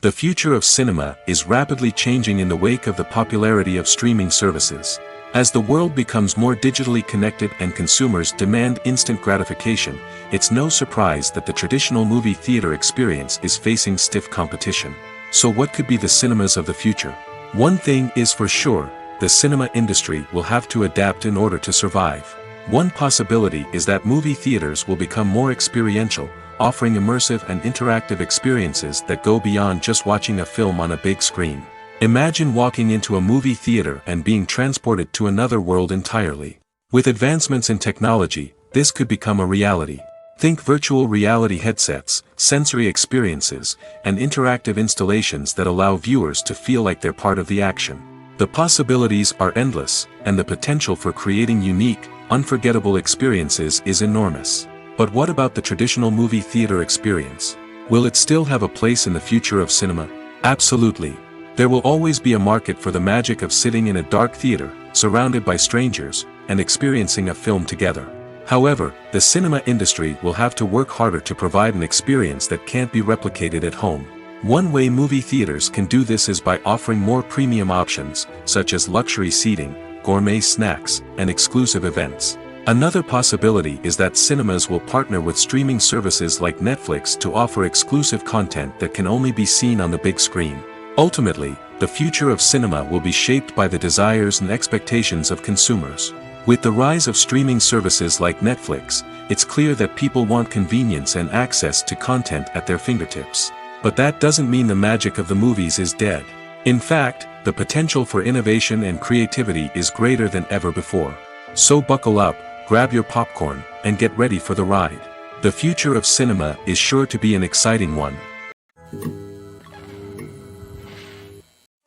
The future of cinema is rapidly changing in the wake of the popularity of streaming services. As the world becomes more digitally connected and consumers demand instant gratification, it's no surprise that the traditional movie theater experience is facing stiff competition. So what could be the cinemas of the future? One thing is for sure, the cinema industry will have to adapt in order to survive. One possibility is that movie theaters will become more experiential, offering immersive and interactive experiences that go beyond just watching a film on a big screen. Imagine walking into a movie theater and being transported to another world entirely. With advancements in technology, this could become a reality. Think virtual reality headsets, sensory experiences, and interactive installations that allow viewers to feel like they're part of the action. The possibilities are endless, and the potential for creating unique, unforgettable experiences is enormous. But what about the traditional movie theater experience? Will it still have a place in the future of cinema? Absolutely. There will always be a market for the magic of sitting in a dark theater, surrounded by strangers, and experiencing a film together. However, the cinema industry will have to work harder to provide an experience that can't be replicated at home. One way movie theaters can do this is by offering more premium options, such as luxury seating, gourmet snacks, and exclusive events. Another possibility is that cinemas will partner with streaming services like Netflix to offer exclusive content that can only be seen on the big screen. Ultimately, the future of cinema will be shaped by the desires and expectations of consumers. With the rise of streaming services like Netflix, it's clear that people want convenience and access to content at their fingertips. But that doesn't mean the magic of the movies is dead. In fact, the potential for innovation and creativity is greater than ever before. So buckle up, grab your popcorn, and get ready for the ride. The future of cinema is sure to be an exciting one.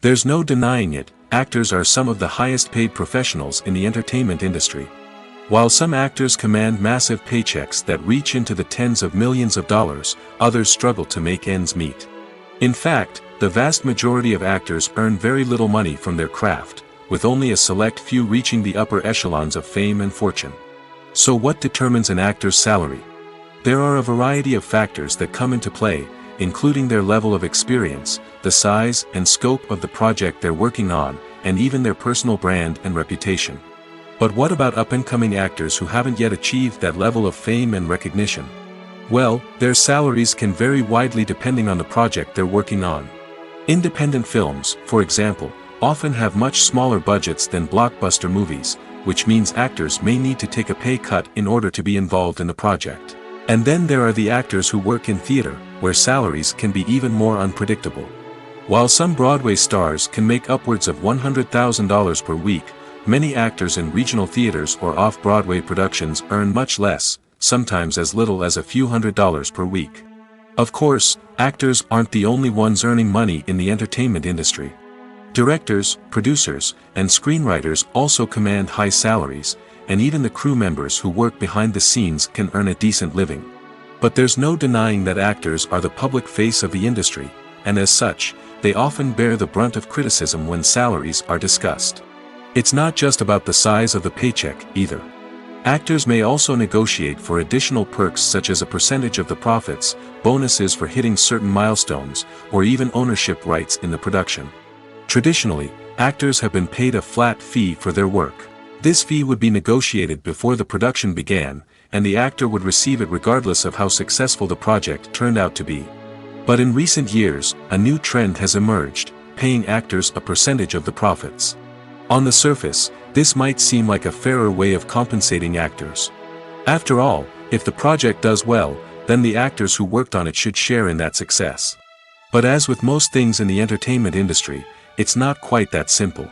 There's no denying it, actors are some of the highest paid professionals in the entertainment industry. While some actors command massive paychecks that reach into the tens of millions of dollars, others struggle to make ends meet. In fact, the vast majority of actors earn very little money from their craft, with only a select few reaching the upper echelons of fame and fortune. So what determines an actor's salary? There are a variety of factors that come into play, including their level of experience, the size and scope of the project they're working on, and even their personal brand and reputation. But what about up-and-coming actors who haven't yet achieved that level of fame and recognition? Well, their salaries can vary widely depending on the project they're working on. Independent films, for example, often have much smaller budgets than blockbuster movies, which means actors may need to take a pay cut in order to be involved in the project. And then there are the actors who work in theater, where salaries can be even more unpredictable. While some Broadway stars can make upwards of $100,000 per week, many actors in regional theaters or off-Broadway productions earn much less, sometimes as little as a few $100s per week. Of course, actors aren't the only ones earning money in the entertainment industry. Directors, producers, and screenwriters also command high salaries, and even the crew members who work behind the scenes can earn a decent living. But there's no denying that actors are the public face of the industry, and as such, they often bear the brunt of criticism when salaries are discussed. It's not just about the size of the paycheck, either. Actors may also negotiate for additional perks such as a percentage of the profits, bonuses for hitting certain milestones, or even ownership rights in the production. Traditionally, actors have been paid a flat fee for their work. This fee would be negotiated before the production began, and the actor would receive it regardless of how successful the project turned out to be. But in recent years, a new trend has emerged, paying actors a percentage of the profits. On the surface, this might seem like a fairer way of compensating actors. After all, if the project does well, then the actors who worked on it should share in that success. But as with most things in the entertainment industry, it's not quite that simple.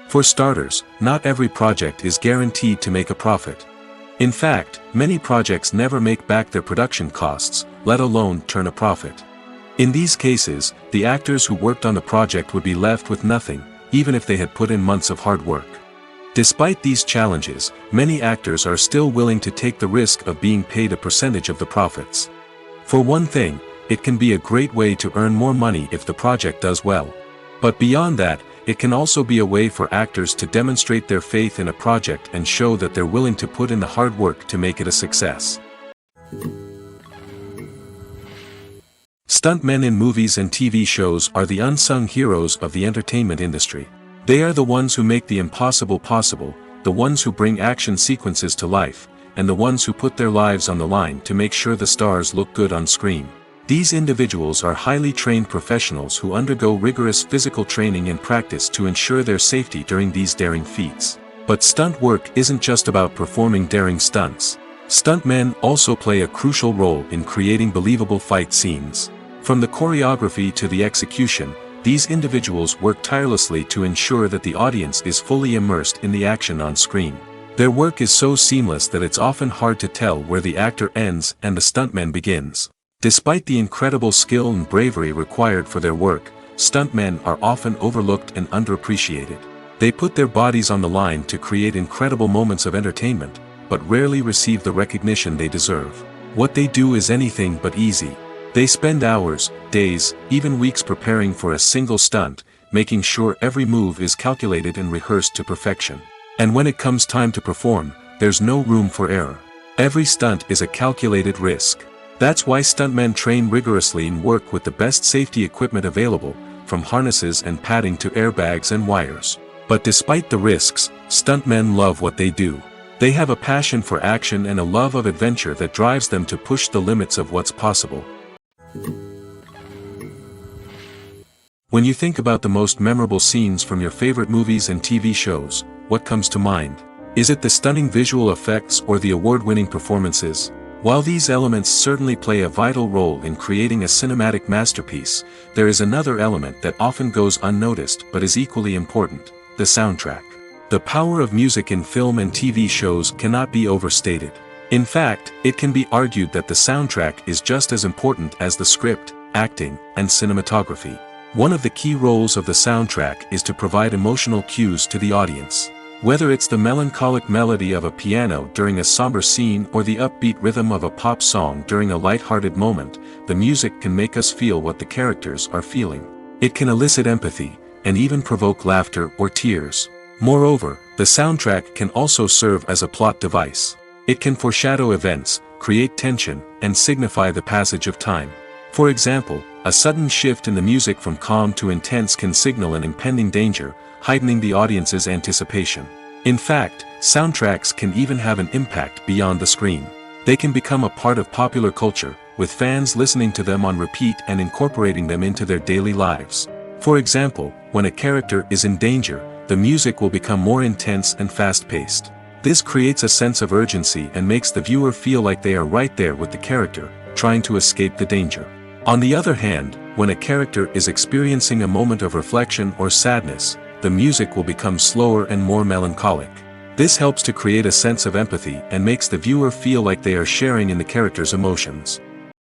For starters, not every project is guaranteed to make a profit. In fact, many projects never make back their production costs, let alone turn a profit. In these cases, the actors who worked on the project would be left with nothing, even if they had put in months of hard work. Despite these challenges, many actors are still willing to take the risk of being paid a percentage of the profits. For one thing, it can be a great way to earn more money if the project does well. But beyond that, it can also be a way for actors to demonstrate their faith in a project and show that they're willing to put in the hard work to make it a success. Stuntmen in movies and TV shows are the unsung heroes of the entertainment industry. They are the ones who make the impossible possible, the ones who bring action sequences to life, and the ones who put their lives on the line to make sure the stars look good on screen. These individuals are highly trained professionals who undergo rigorous physical training and practice to ensure their safety during these daring feats. But stunt work isn't just about performing daring stunts. Stuntmen also play a crucial role in creating believable fight scenes. From the choreography to the execution, these individuals work tirelessly to ensure that the audience is fully immersed in the action on screen. Their work is so seamless that it's often hard to tell where the actor ends and the stuntman begins. Despite the incredible skill and bravery required for their work, stuntmen are often overlooked and underappreciated. They put their bodies on the line to create incredible moments of entertainment, but rarely receive the recognition they deserve. What they do is anything but easy. They spend hours, days, even weeks preparing for a single stunt, making sure every move is calculated and rehearsed to perfection. And when it comes time to perform, there's no room for error. Every stunt is a calculated risk. That's why stuntmen train rigorously and work with the best safety equipment available, from harnesses and padding to airbags and wires. But despite the risks, stuntmen love what they do. They have a passion for action and a love of adventure that drives them to push the limits of what's possible. When you think about the most memorable scenes from your favorite movies and TV shows, what comes to mind? Is it the stunning visual effects or the award-winning performances? While these elements certainly play a vital role in creating a cinematic masterpiece, there is another element that often goes unnoticed but is equally important: the soundtrack. The power of music in film and TV shows cannot be overstated. In fact, it can be argued that the soundtrack is just as important as the script, acting, and cinematography. One of the key roles of the soundtrack is to provide emotional cues to the audience. Whether it's the melancholic melody of a piano during a somber scene or the upbeat rhythm of a pop song during a light-hearted moment, the music can make us feel what the characters are feeling. It can elicit empathy, and even provoke laughter or tears. Moreover, the soundtrack can also serve as a plot device. It can foreshadow events, create tension, and signify the passage of time. For example, a sudden shift in the music from calm to intense can signal an impending danger, heightening the audience's anticipation. In fact, soundtracks can even have an impact beyond the screen. They can become a part of popular culture, with fans listening to them on repeat and incorporating them into their daily lives. For example, when a character is in danger, the music will become more intense and fast-paced. This creates a sense of urgency and makes the viewer feel like they are right there with the character, trying to escape the danger. On the other hand, when a character is experiencing a moment of reflection or sadness, the music will become slower and more melancholic. This helps to create a sense of empathy and makes the viewer feel like they are sharing in the character's emotions.